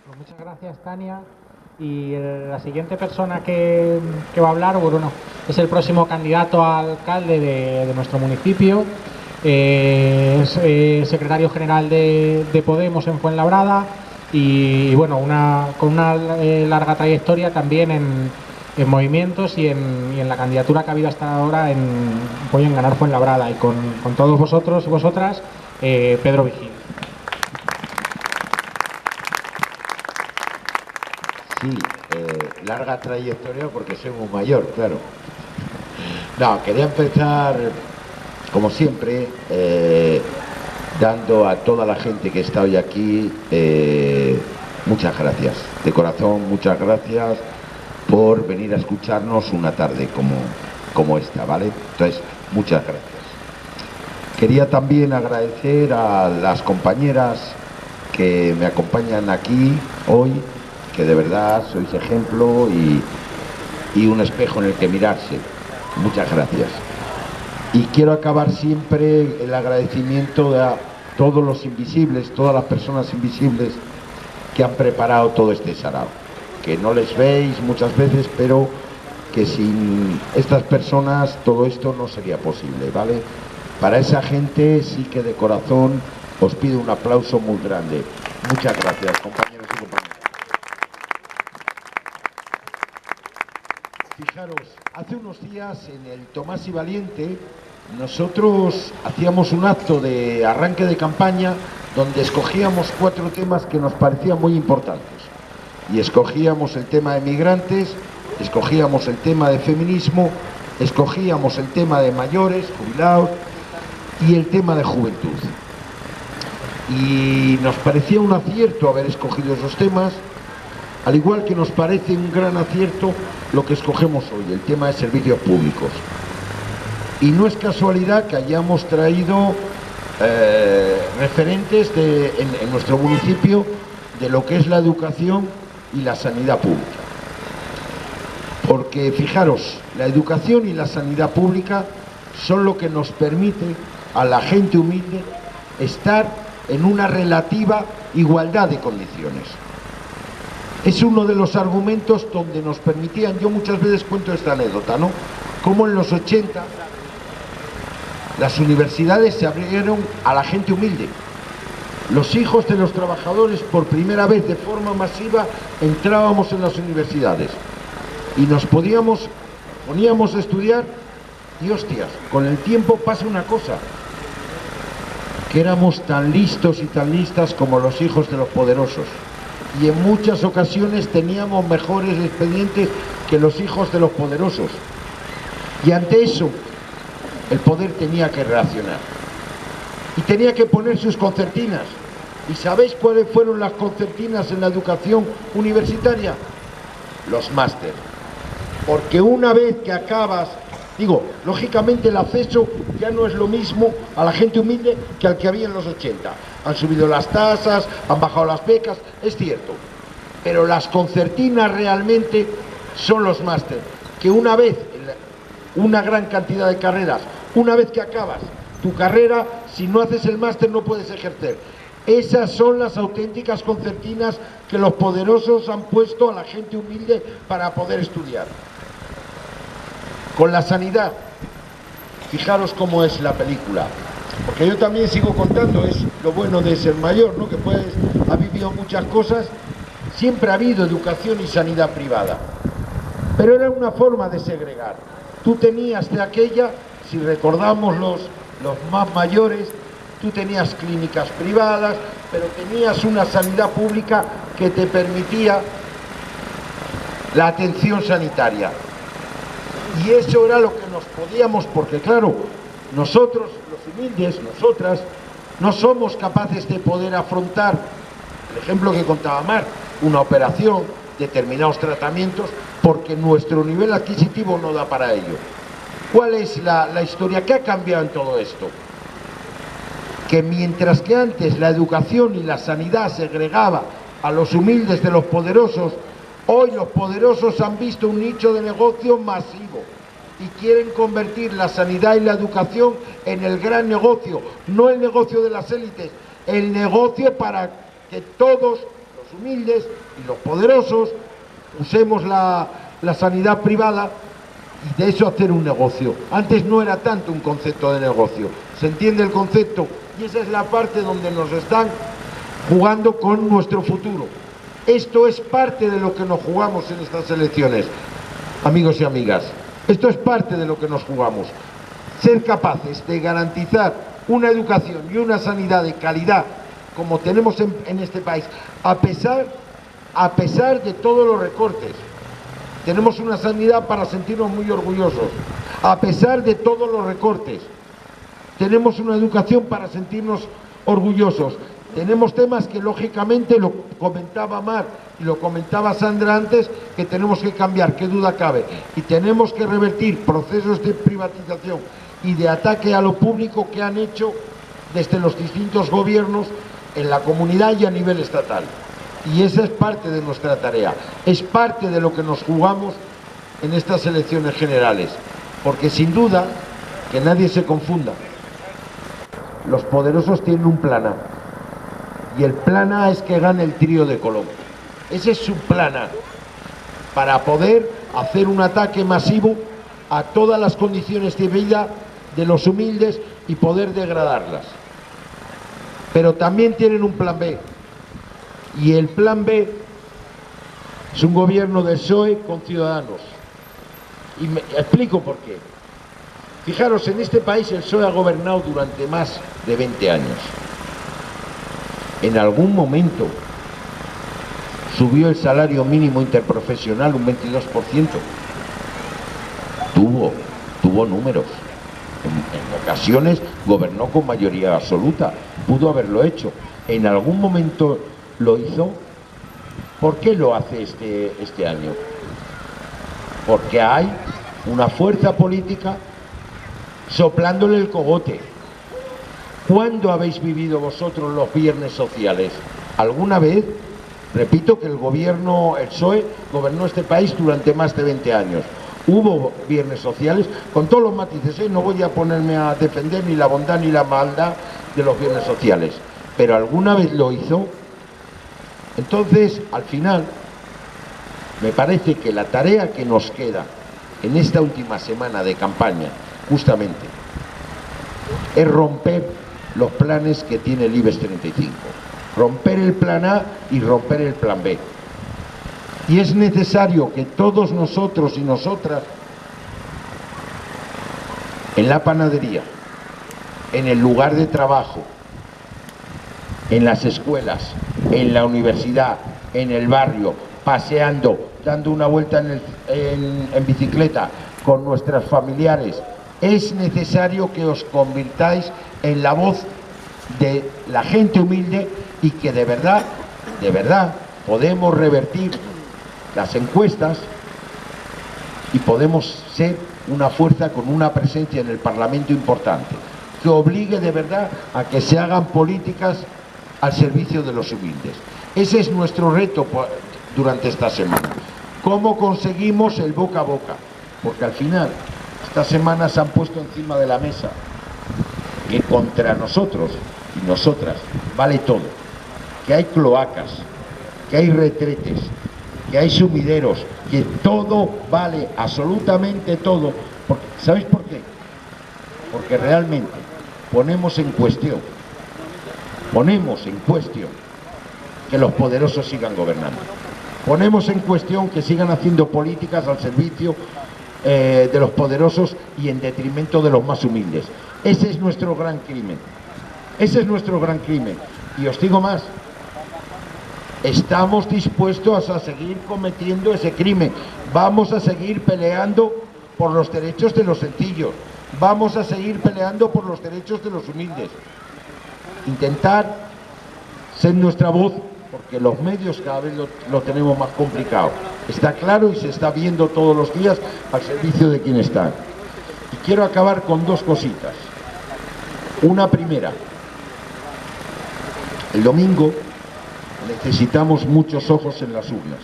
Pues muchas gracias, Tania. Y la siguiente persona que va a hablar, Bruno, es el próximo candidato a alcalde de nuestro municipio. Es secretario general de Podemos en Fuenlabrada y bueno, con una larga trayectoria también en movimientos y en la candidatura que ha habido hasta ahora en ganar Fuenlabrada, y con todos vosotros y vosotras, Pedro Vigil. Sí, larga trayectoria porque soy muy mayor, claro. No, quería empezar, como siempre, dando a toda la gente que está hoy aquí muchas gracias. De corazón, muchas gracias por venir a escucharnos una tarde como esta, ¿vale? Entonces, muchas gracias. Quería también agradecer a las compañeras que me acompañan aquí hoy, que de verdad sois ejemplo y un espejo en el que mirarse. Muchas gracias. Y quiero acabar siempre el agradecimiento a todos los invisibles, todas las personas invisibles que han preparado todo este sarao, que no les veis muchas veces, pero que sin estas personas todo esto no sería posible, ¿vale? Para esa gente sí que de corazón os pido un aplauso muy grande. Muchas gracias, compañeros y compañeras. Fijaros, hace unos días en el Tomás y Valiente nosotros hacíamos un acto de arranque de campaña donde escogíamos 4 temas que nos parecían muy importantes. Y escogíamos el tema de migrantes, escogíamos el tema de feminismo, escogíamos el tema de mayores, jubilados y el tema de juventud. Y nos parecía un acierto haber escogido esos temas, al igual que nos parece un gran acierto lo que escogemos hoy, el tema de servicios públicos. Y no es casualidad que hayamos traído referentes en nuestro municipio de lo que es la educación y la sanidad pública. Porque fijaros, la educación y la sanidad pública son lo que nos permite a la gente humilde estar en una relativa igualdad de condiciones. Es uno de los argumentos donde nos permitían, yo muchas veces cuento esta anécdota, ¿no? Como en los 80 las universidades se abrieron a la gente humilde. los hijos de los trabajadores por primera vez de forma masiva entrábamos en las universidades y nos poníamos a estudiar y hostias, con el tiempo pasa una cosa, que éramos tan listos y tan listas como los hijos de los poderosos y en muchas ocasiones teníamos mejores expedientes que los hijos de los poderosos y ante eso el poder tenía que reaccionar y tenía que poner sus concertinas. ¿Y sabéis cuáles fueron las concertinas en la educación universitaria? Los máster. Porque una vez que acabas, digo, lógicamente el acceso ya no es lo mismo a la gente humilde que al que había en los 80. Han subido las tasas, han bajado las becas, es cierto. Pero las concertinas realmente son los máster. Que una vez, una gran cantidad de carreras, una vez que acabas tu carrera, si no haces el máster no puedes ejercer. Esas son las auténticas concertinas que los poderosos han puesto a la gente humilde para poder estudiar. Con la sanidad, fijaros cómo es la película, porque yo también sigo contando, es lo bueno de ser mayor, ¿no? Que ha vivido muchas cosas, siempre ha habido educación y sanidad privada, pero era una forma de segregar. Tú tenías de aquella, si recordamos los más mayores, tú tenías clínicas privadas, pero tenías una sanidad pública que te permitía la atención sanitaria. Y eso era lo que nos podíamos, porque claro, nosotros, los humildes, nosotras, no somos capaces de poder afrontar, el ejemplo que contaba Mar, una operación, determinados tratamientos, porque nuestro nivel adquisitivo no da para ello. ¿Cuál es la historia? ¿Qué ha cambiado en todo esto? Que mientras que antes la educación y la sanidad segregaba a los humildes de los poderosos, hoy los poderosos han visto un nicho de negocio masivo y quieren convertir la sanidad y la educación en el gran negocio, no el negocio de las élites, el negocio para que todos los humildes y los poderosos usemos la sanidad privada y de eso hacer un negocio. Antes no era tanto un concepto de negocio, ¿se entiende el concepto? Y esa es la parte donde nos están jugando con nuestro futuro. Esto es parte de lo que nos jugamos en estas elecciones, amigos y amigas. Esto es parte de lo que nos jugamos. Ser capaces de garantizar una educación y una sanidad de calidad como tenemos en este país, a pesar de todos los recortes. Tenemos una sanidad para sentirnos muy orgullosos, a pesar de todos los recortes. Tenemos una educación para sentirnos orgullosos. Tenemos temas que lógicamente, lo comentaba Mar y lo comentaba Sandra antes, que tenemos que cambiar, qué duda cabe. Y tenemos que revertir procesos de privatización y de ataque a lo público que han hecho desde los distintos gobiernos en la comunidad y a nivel estatal. Y esa es parte de nuestra tarea, es parte de lo que nos jugamos en estas elecciones generales. Porque sin duda, que nadie se confunda, los poderosos tienen un plan A. Y el plan A es que gane el trío de Colón. Ese es su plan A, para poder hacer un ataque masivo a todas las condiciones de vida de los humildes y poder degradarlas. Pero también tienen un plan B. Y el plan B es un gobierno del PSOE con Ciudadanos. Y me explico por qué. Fijaros, en este país el PSOE ha gobernado durante más de 20 años. En algún momento subió el salario mínimo interprofesional un 22%. Tuvo números. En ocasiones gobernó con mayoría absoluta. Pudo haberlo hecho. En algún momento lo hizo. ¿Por qué lo hace este año? Porque hay una fuerza política soplándole el cogote. ¿Cuándo habéis vivido vosotros los viernes sociales? ¿Alguna vez? Repito que el PSOE gobernó este país durante más de 20 años. Hubo viernes sociales, con todos los matices, ¿eh? No voy a ponerme a defender ni la bondad ni la maldad de los viernes sociales, pero ¿alguna vez lo hizo? Entonces, al final, me parece que la tarea que nos queda en esta última semana de campaña, justamente, es romper los planes que tiene el IBEX 35. Romper el plan A y romper el plan B. Y es necesario que todos nosotros y nosotras, en la panadería, en el lugar de trabajo, en las escuelas, en la universidad, en el barrio, paseando, dando una vuelta en bicicleta con nuestros familiares, es necesario que os convirtáis en la voz de la gente humilde y que de verdad podemos revertir las encuestas y podemos ser una fuerza con una presencia en el Parlamento importante, que obligue de verdad a que se hagan políticas al servicio de los humildes. Ese es nuestro reto durante esta semana. ¿Cómo conseguimos el boca a boca? Porque al final, estas semanas han puesto encima de la mesa que contra nosotros y nosotras vale todo, que hay cloacas, que hay retretes, que hay sumideros, que todo vale, absolutamente todo. ¿Sabéis por qué? Porque realmente ponemos en cuestión que los poderosos sigan gobernando. Ponemos en cuestión que sigan haciendo políticas al servicio de los poderosos y en detrimento de los más humildes. Ese es nuestro gran crimen. Ese es nuestro gran crimen. Y os digo más, estamos dispuestos a seguir cometiendo ese crimen. Vamos a seguir peleando por los derechos de los sencillos. Vamos a seguir peleando por los derechos de los humildes. Intentar ser nuestra voz, porque los medios cada vez lo tenemos más complicado. Está claro y se está viendo todos los días al servicio de quien está. Y quiero acabar con dos cositas. Una primera, el domingo necesitamos muchos ojos en las urnas.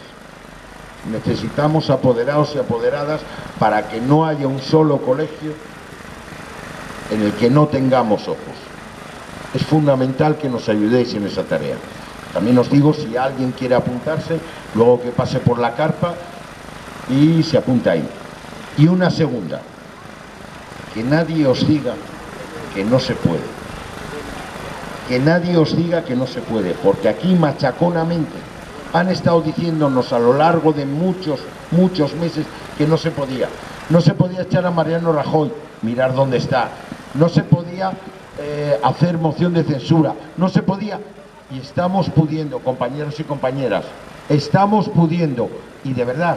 Necesitamos apoderados y apoderadas para que no haya un solo colegio en el que no tengamos ojos. Es fundamental que nos ayudéis en esa tarea. También os digo, si alguien quiere apuntarse, luego que pase por la carpa y se apunta ahí. Y una segunda, que nadie os diga que no se puede. Que nadie os diga que no se puede, porque aquí machaconamente han estado diciéndonos a lo largo de muchos meses que no se podía. No se podía echar a Mariano Rajoy, mirar dónde está. No se podía hacer moción de censura. No se podía. Y estamos pudiendo, compañeros y compañeras, estamos pudiendo. Y de verdad,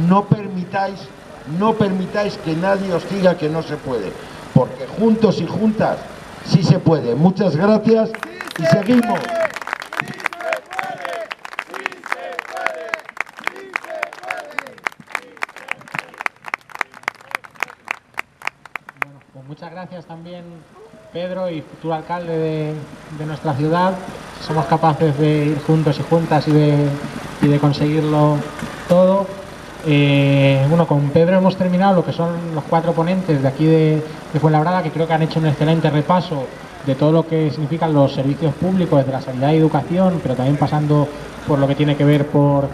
no permitáis que nadie os diga que no se puede, porque juntos y juntas sí se puede. Muchas gracias y seguimos. Bueno, pues muchas gracias también, Pedro, y futuro alcalde de nuestra ciudad. Somos capaces de ir juntos y juntas y de conseguirlo todo. Bueno, con Pedro hemos terminado lo que son los 4 ponentes de aquí de Fuenlabrada, que creo que han hecho un excelente repaso de todo lo que significan los servicios públicos, desde la sanidad y educación, pero también pasando por lo que tiene que ver por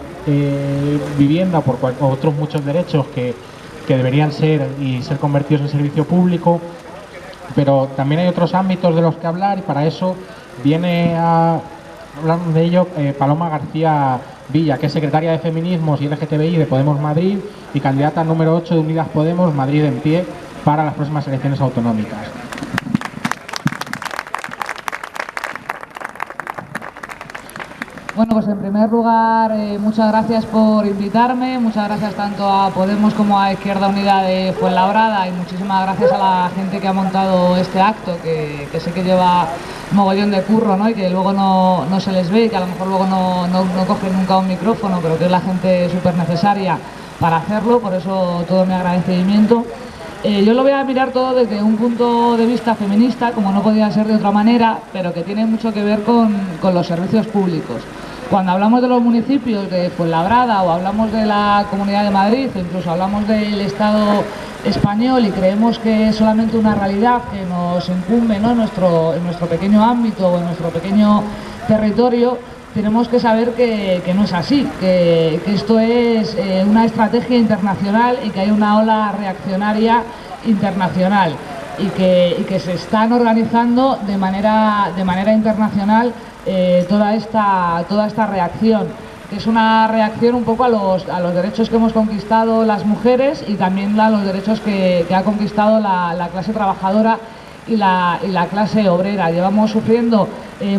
vivienda, por otros muchos derechos que deberían ser convertidos en servicio público. Pero también hay otros ámbitos de los que hablar, y para eso viene a hablar de ello Paloma García Villa, que es secretaria de Feminismos y LGTBI de Podemos Madrid y candidata número 8 de Unidas Podemos Madrid en pie para las próximas elecciones autonómicas. Bueno, pues en primer lugar, muchas gracias por invitarme, muchas gracias tanto a Podemos como a Izquierda Unida de Fuenlabrada, y muchísimas gracias a la gente que ha montado este acto, que sé que lleva mogollón de curro, ¿no? Y que luego no se les ve, y que a lo mejor luego no cogen nunca un micrófono, pero que es la gente súper necesaria para hacerlo, por eso todo mi agradecimiento. Yo lo voy a mirar todo desde un punto de vista feminista, como no podía ser de otra manera, pero que tiene mucho que ver con los servicios públicos. Cuando hablamos de los municipios de Fuenlabrada, o hablamos de la Comunidad de Madrid, o incluso hablamos del Estado español, y creemos que es solamente una realidad que nos incumbe, ¿no?, en nuestro pequeño ámbito o en nuestro pequeño territorio, tenemos que saber que no es así, que esto es una estrategia internacional y que hay una ola reaccionaria internacional. y que se están organizando de manera internacional toda esta reacción, que es una reacción un poco a los derechos que hemos conquistado las mujeres y también a los derechos que ha conquistado la clase trabajadora y la clase obrera. Llevamos sufriendo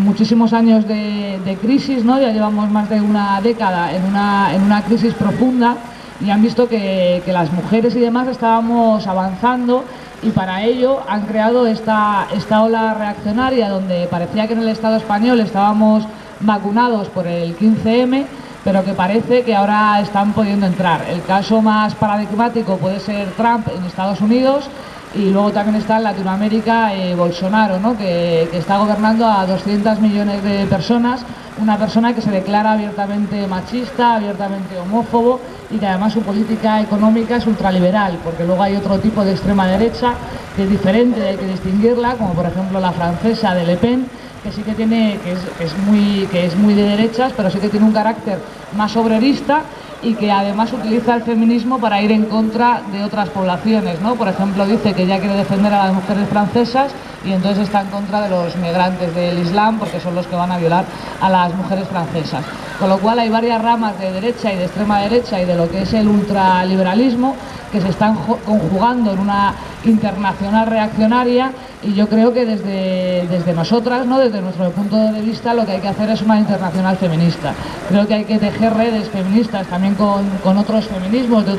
muchísimos años de crisis, ¿no? Ya llevamos más de una década en una crisis profunda, y han visto que las mujeres y demás estábamos avanzando, y para ello han creado esta ola reaccionaria, donde parecía que en el Estado español estábamos vacunados por el 15M, pero que parece que ahora están pudiendo entrar. El caso más paradigmático puede ser Trump en Estados Unidos, y luego también está en Latinoamérica Bolsonaro, ¿no? que está gobernando a 200 millones de personas, una persona que se declara abiertamente machista, abiertamente homófobo, y que además su política económica es ultraliberal, porque luego hay otro tipo de extrema derecha que es diferente, hay que distinguirla, como por ejemplo la francesa de Le Pen, que sí que tiene, que es muy de derechas, pero sí que tiene un carácter más obrerista, y que además utiliza el feminismo para ir en contra de otras poblaciones, ¿no? Por ejemplo, dice que ella quiere defender a las mujeres francesas, y entonces está en contra de los migrantes del Islam, porque son los que van a violar a las mujeres francesas. Con lo cual hay varias ramas de derecha y de extrema derecha y de lo que es el ultraliberalismo que se están conjugando en una internacional reaccionaria, y yo creo que desde nosotras, ¿no? Desde nuestro punto de vista, lo que hay que hacer es una internacional feminista. Creo que hay que tejer redes feministas también con otros feminismos de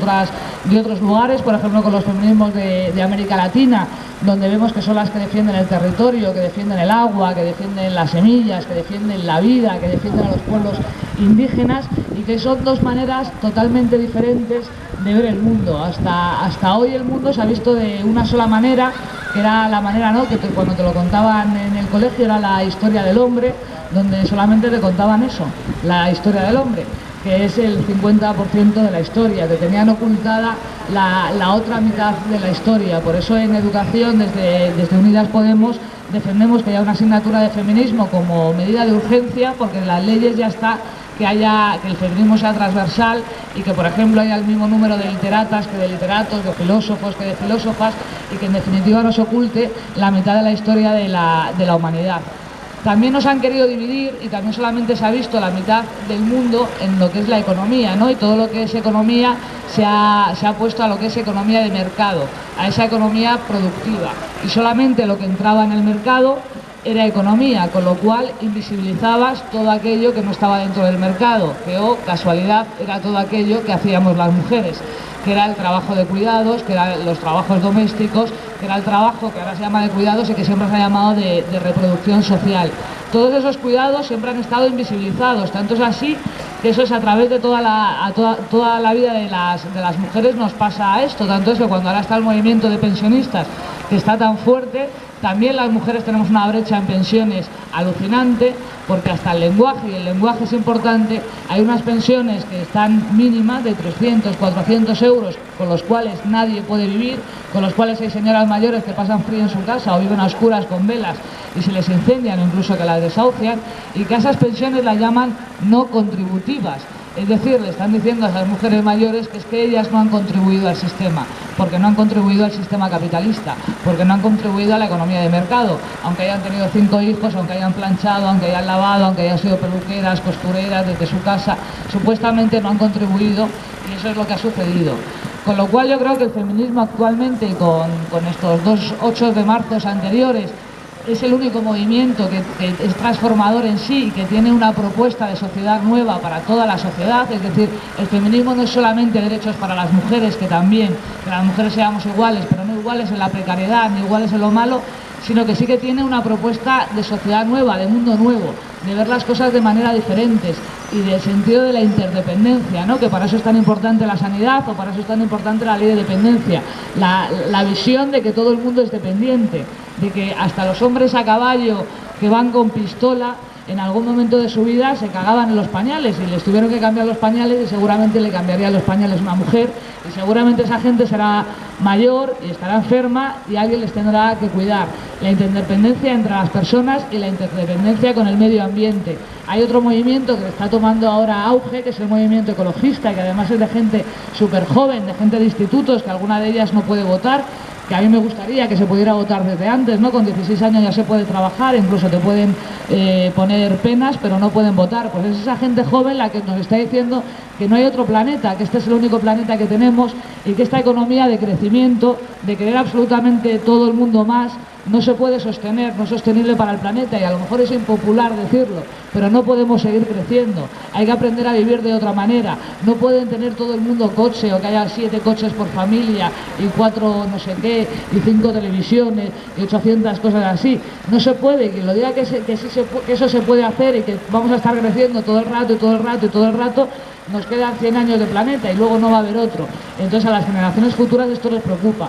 otros lugares, por ejemplo con los feminismos de América Latina, donde vemos que son las que defienden el territorio, que defienden el agua, que defienden las semillas, que defienden la vida, que defienden a los pueblos indígenas, y que son dos maneras totalmente diferentes de ver el mundo. Hasta hoy el mundo se ha visto de una sola manera, que era la manera, ¿no? Cuando te lo contaban en el colegio era la historia del hombre, donde solamente te contaban eso, la historia del hombre, que es el 50% de la historia, que tenían ocultada la otra mitad de la historia. Por eso en educación, desde Unidas Podemos, defendemos que haya una asignatura de feminismo como medida de urgencia, porque en las leyes ya está que el feminismo sea transversal, y que por ejemplo haya el mismo número de literatas que de literatos, de filósofos que de filósofas, y que en definitiva no se oculte la mitad de la historia de la humanidad. También nos han querido dividir, y también solamente se ha visto la mitad del mundo en lo que es la economía, ¿no? Y todo lo que es economía se ha puesto a lo que es economía de mercado, a esa economía productiva, y solamente lo que entraba en el mercado era economía, con lo cual invisibilizabas todo aquello que no estaba dentro del mercado, que casualidad era todo aquello que hacíamos las mujeres, que era el trabajo de cuidados, que eran los trabajos domésticos, que era el trabajo que ahora se llama de cuidados y que siempre se ha llamado de reproducción social. Todos esos cuidados siempre han estado invisibilizados, tanto es así que eso es a través de toda la vida de las mujeres nos pasa esto, tanto es que cuando ahora está el movimiento de pensionistas, que está tan fuerte, también las mujeres tenemos una brecha en pensiones alucinante, porque hasta el lenguaje, y el lenguaje es importante, hay unas pensiones que están mínimas de 300, 400 euros, con los cuales nadie puede vivir, con los cuales hay señoras mayores que pasan frío en su casa o viven a oscuras con velas y se les incendian o incluso que las desahucian, y que a esas pensiones las llaman no contributivas. Es decir, le están diciendo a esas mujeres mayores que es que ellas no han contribuido al sistema, porque no han contribuido al sistema capitalista, porque no han contribuido a la economía de mercado, aunque hayan tenido 5 hijos, aunque hayan planchado, aunque hayan lavado, aunque hayan sido peluqueras, costureras desde su casa, supuestamente no han contribuido, y eso es lo que ha sucedido. Con lo cual yo creo que el feminismo actualmente, con estos 2 8 de marzo anteriores, es el único movimiento que es transformador en sí y que tiene una propuesta de sociedad nueva para toda la sociedad. Es decir, el feminismo no es solamente derechos para las mujeres, que también, que las mujeres seamos iguales, pero no iguales en la precariedad, ni iguales en lo malo, sino que sí que tiene una propuesta de sociedad nueva, de mundo nuevo, de ver las cosas de manera diferentes y del sentido de la interdependencia, ¿no? Que para eso es tan importante la sanidad, o para eso es tan importante la ley de dependencia, la visión de que todo el mundo es dependiente, de que hasta los hombres a caballo que van con pistola en algún momento de su vida se cagaban en los pañales y les tuvieron que cambiar los pañales, y seguramente le cambiaría los pañales una mujer, y seguramente esa gente será mayor y estará enferma y alguien les tendrá que cuidar. La interdependencia entre las personas y la interdependencia con el medio ambiente. Hay otro movimiento que está tomando ahora auge, que es el movimiento ecologista, que además es de gente súper joven, de gente de institutos, que alguna de ellas no puede votar, que a mí me gustaría que se pudiera votar desde antes, ¿no? Con 16 años ya se puede trabajar, incluso te pueden poner penas, pero no pueden votar. Pues es esa gente joven la que nos está diciendo que no hay otro planeta, que este es el único planeta que tenemos y que esta economía de crecimiento, de querer absolutamente todo el mundo más, no se puede sostener, no es sostenible para el planeta, y a lo mejor es impopular decirlo, pero no podemos seguir creciendo. Hay que aprender a vivir de otra manera. No pueden tener todo el mundo coche, o que haya 7 coches por familia y 4 no sé qué, y 5 televisiones y 800 cosas así. No se puede. Quien lo diga que eso se puede hacer y que vamos a estar creciendo todo el rato y todo el rato y todo el rato, nos quedan 100 años de planeta y luego no va a haber otro. Entonces a las generaciones futuras esto les preocupa.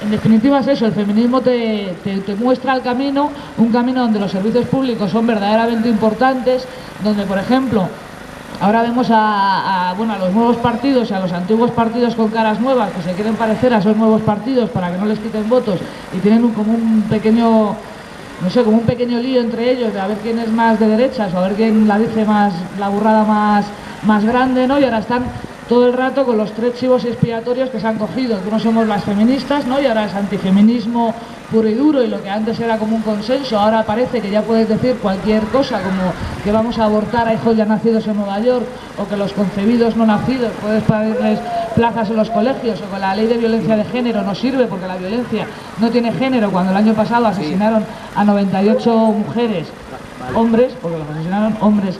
En definitiva es eso, el feminismo te muestra el camino, un camino donde los servicios públicos son verdaderamente importantes, donde, por ejemplo, ahora vemos a los nuevos partidos y a los antiguos partidos con caras nuevas que se quieren parecer a esos nuevos partidos para que no les quiten votos, y tienen como un pequeño, no sé, como un pequeño lío entre ellos de a ver quién es más de derechas o a ver quién la dice más, la burrada más grande, ¿no? Y ahora están todo el rato con los 3 chivos expiatorios que se han cogido, que uno somos las feministas, ¿no? Y ahora es antifeminismo puro y duro, y lo que antes era como un consenso, ahora parece que ya puedes decir cualquier cosa, como que vamos a abortar a hijos ya nacidos en Nueva York, o que los concebidos no nacidos puedes pedirles plazas en los colegios, o que la ley de violencia de género no sirve porque la violencia no tiene género, cuando el año pasado asesinaron a 98 mujeres, hombres, porque los asesinaron hombres,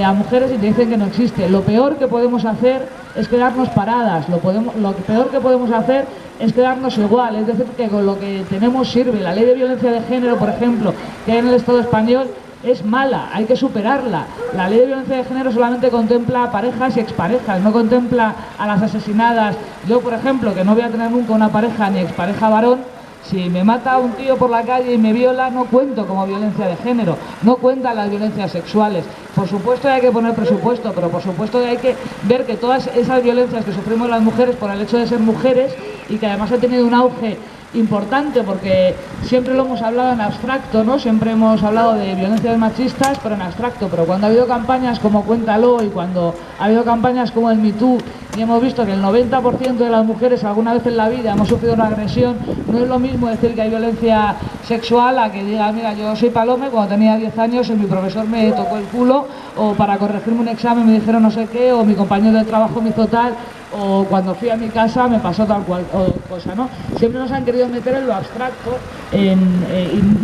a mujeres, y te dicen que no existe. Lo peor que podemos hacer es quedarnos paradas, lo peor que podemos hacer es quedarnos igual, es decir, que con lo que tenemos sirve. La ley de violencia de género, por ejemplo, que hay en el Estado español, es mala, hay que superarla. La ley de violencia de género solamente contempla a parejas y exparejas, no contempla a las asesinadas. Yo, por ejemplo, que no voy a tener nunca una pareja ni expareja varón, si me mata un tío por la calle y me viola, no cuento como violencia de género, no cuentan las violencias sexuales. Por supuesto hay que poner presupuesto, pero por supuesto hay que ver que todas esas violencias que sufrimos las mujeres por el hecho de ser mujeres, y que además ha tenido un auge importante porque siempre lo hemos hablado en abstracto, ¿no? Siempre hemos hablado de violencias machistas, pero en abstracto. Pero cuando ha habido campañas como Cuéntalo y cuando ha habido campañas como el Me Too, y hemos visto que el 90% de las mujeres alguna vez en la vida hemos sufrido una agresión, no es lo mismo decir que hay violencia sexual a que diga, mira, yo soy Palome, cuando tenía 10 años mi profesor me tocó el culo, o para corregirme un examen me dijeron no sé qué, o mi compañero de trabajo me hizo tal, o cuando fui a mi casa me pasó tal cual cosa, ¿no? Siempre nos han querido meter en lo abstracto y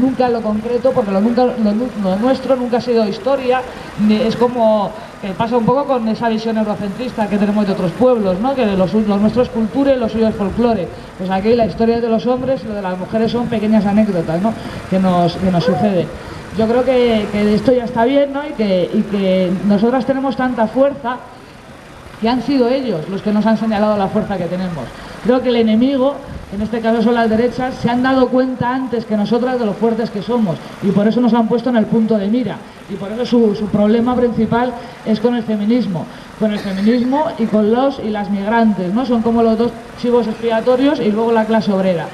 nunca en lo concreto, porque lo nuestro nunca ha sido historia. Es como que pasa un poco con esa visión eurocentrista que tenemos de otros pueblos, ¿no? Que lo nuestro es cultura y lo suyo es folclore. Pues aquí la historia de los hombres y lo de las mujeres son pequeñas anécdotas, ¿no? que nos sucede. Yo creo que esto ya está bien, ¿no? Y que nosotras tenemos tanta fuerza, que han sido ellos los que nos han señalado la fuerza que tenemos. Creo que el enemigo, en este caso son las derechas, se han dado cuenta antes que nosotras de lo fuertes que somos, y por eso nos han puesto en el punto de mira, y por eso su problema principal es con el feminismo y con los y las migrantes, ¿no? Son como los 2 chivos expiatorios, y luego la clase obrera.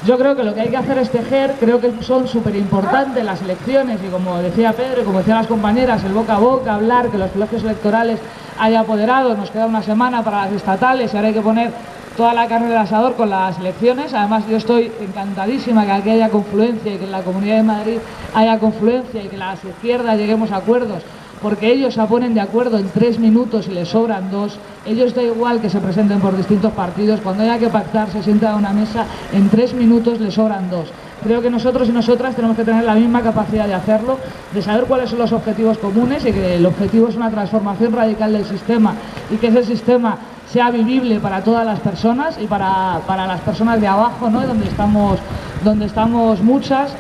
Yo creo que lo que hay que hacer es tejer, creo que son súper importantes las elecciones, y como decía Pedro y como decían las compañeras, el boca a boca, hablar, que los colegios electorales haya apoderado. Nos queda una semana para las estatales y ahora hay que poner toda la carne del asador con las elecciones. Además yo estoy encantadísima que aquí haya confluencia y que en la Comunidad de Madrid haya confluencia y que las izquierdas lleguemos a acuerdos, porque ellos se ponen de acuerdo en 3 minutos y les sobran 2. Ellos da igual que se presenten por distintos partidos, cuando haya que pactar se sientan a una mesa, en 3 minutos les sobran 2. Creo que nosotros y nosotras tenemos que tener la misma capacidad de hacerlo, de saber cuáles son los objetivos comunes, y que el objetivo es una transformación radical del sistema, y que ese sistema sea vivible para todas las personas y para las personas de abajo, ¿no? donde estamos muchas,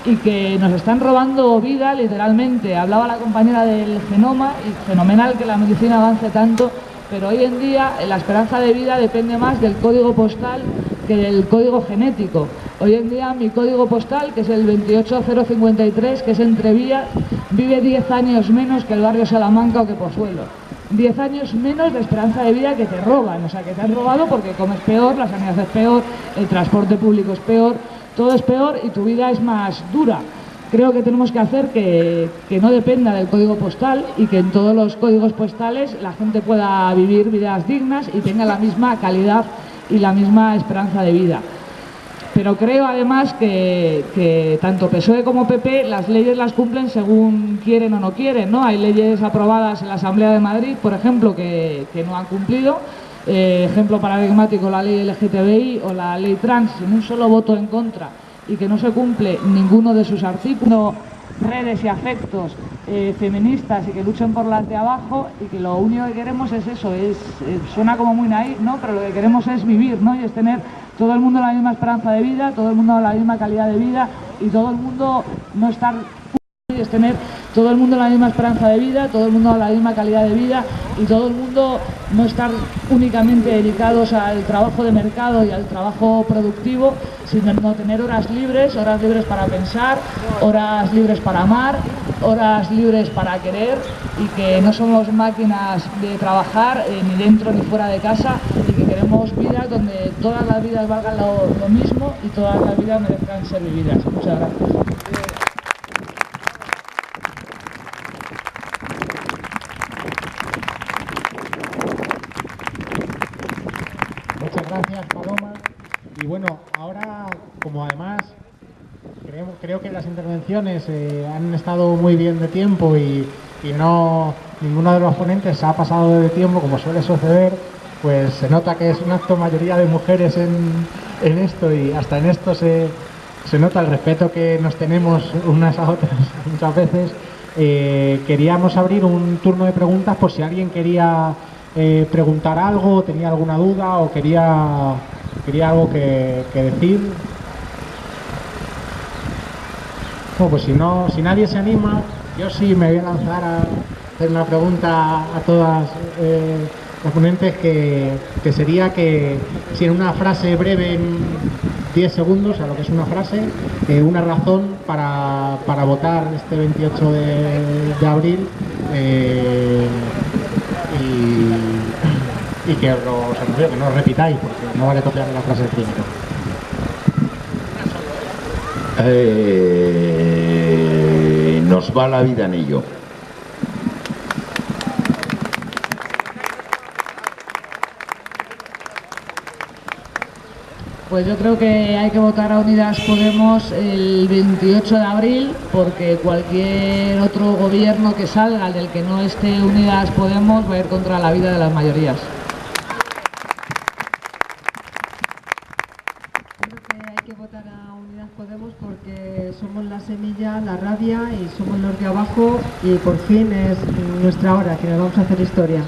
y que nos están robando vida literalmente. Hablaba la compañera del genoma, y fenomenal que la medicina avance tanto, pero hoy en día la esperanza de vida depende más del código postal que del código genético. Hoy en día mi código postal, que es el 28053, que es Entrevías, vive 10 años menos que el barrio Salamanca o que Pozuelo. 10 años menos de esperanza de vida que te roban, o sea, que te han robado porque comes peor, la sanidad es peor, el transporte público es peor, todo es peor y tu vida es más dura. Creo que tenemos que hacer que no dependa del código postal, y que en todos los códigos postales la gente pueda vivir vidas dignas y tenga la misma calidad y la misma esperanza de vida. Pero creo además que tanto PSOE como PP las leyes las cumplen según quieren o no quieren, ¿no? Hay leyes aprobadas en la Asamblea de Madrid, por ejemplo, que no han cumplido. Ejemplo paradigmático, la ley LGTBI o la ley trans, sin un solo voto en contra, y que no se cumple ninguno de sus artículos, redes y afectos feministas y que luchen por las de abajo, y que lo único que queremos es eso, suena como muy naif, ¿no? Pero lo que queremos es vivir, ¿no? Y es tener todo el mundo la misma esperanza de vida, todo el mundo la misma calidad de vida y todo el mundo no estar... es tener todo el mundo la misma esperanza de vida, todo el mundo la misma calidad de vida y todo el mundo no estar únicamente dedicados al trabajo de mercado y al trabajo productivo, sino no tener horas libres para pensar, horas libres para amar, horas libres para querer, y que no somos máquinas de trabajar ni dentro ni fuera de casa, y que queremos vidas donde todas las vidas valgan lo mismo y todas las vidas merezcan ser vividas. Muchas gracias. Muchas gracias, Paloma. Y bueno, ahora, como además creo que las intervenciones han estado muy bien de tiempo y no ninguno de los ponentes se ha pasado de tiempo, como suele suceder, pues se nota que es un acto mayoría de mujeres en esto, y hasta en esto se nota el respeto que nos tenemos unas a otras muchas veces. Queríamos abrir un turno de preguntas por si alguien quería preguntar algo, tenía alguna duda o quería algo que decir. Bueno, pues si nadie se anima, yo sí me voy a lanzar a hacer una pregunta a todas las ponentes, que sería que si en una frase breve, en 10 segundos, a lo que es una frase, una razón para votar este 28 de abril, y que no lo repitáis, porque no vale copiar la frase primero. Nos va la vida en ello. Pues yo creo que hay que votar a Unidas Podemos el 28 de abril, porque cualquier otro gobierno que salga del que no esté Unidas Podemos va a ir contra la vida de las mayorías. Creo que hay que votar a Unidas Podemos porque somos la semilla, la rabia, y somos los de abajo, y por fin es nuestra hora, que nos vamos a hacer historia.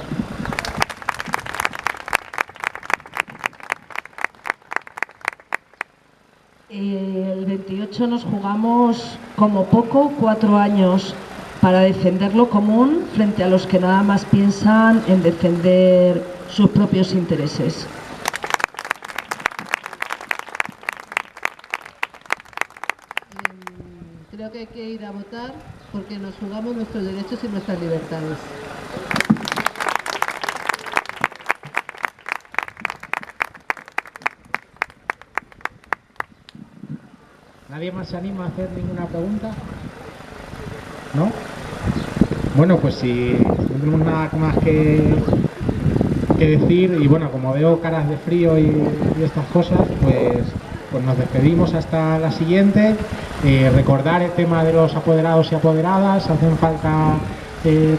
El 28 nos jugamos como poco 4 años para defender lo común frente a los que nada más piensan en defender sus propios intereses. Creo que hay que ir a votar porque nos jugamos nuestros derechos y nuestras libertades. ¿Nadie más se anima a hacer ninguna pregunta? ¿No? Bueno, pues si no tenemos nada más que decir, y bueno, como veo caras de frío y estas cosas, pues nos despedimos hasta la siguiente. Recordar el tema de los apoderados y apoderadas. Hacen falta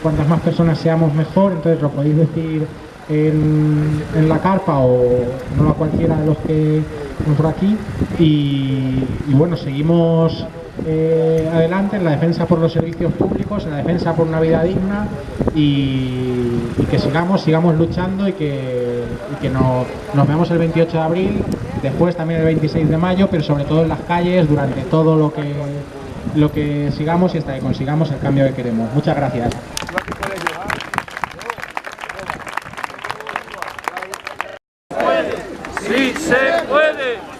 cuantas más personas seamos mejor, entonces lo podéis decir en la carpa o no a cualquiera de los que están por aquí, y bueno, seguimos adelante en la defensa por los servicios públicos, en la defensa por una vida digna, y que sigamos luchando, y que nos vemos el 28 de abril, después también el 26 de mayo, pero sobre todo en las calles durante todo lo que sigamos y hasta que consigamos el cambio que queremos. Muchas gracias. ¡Sí se puede!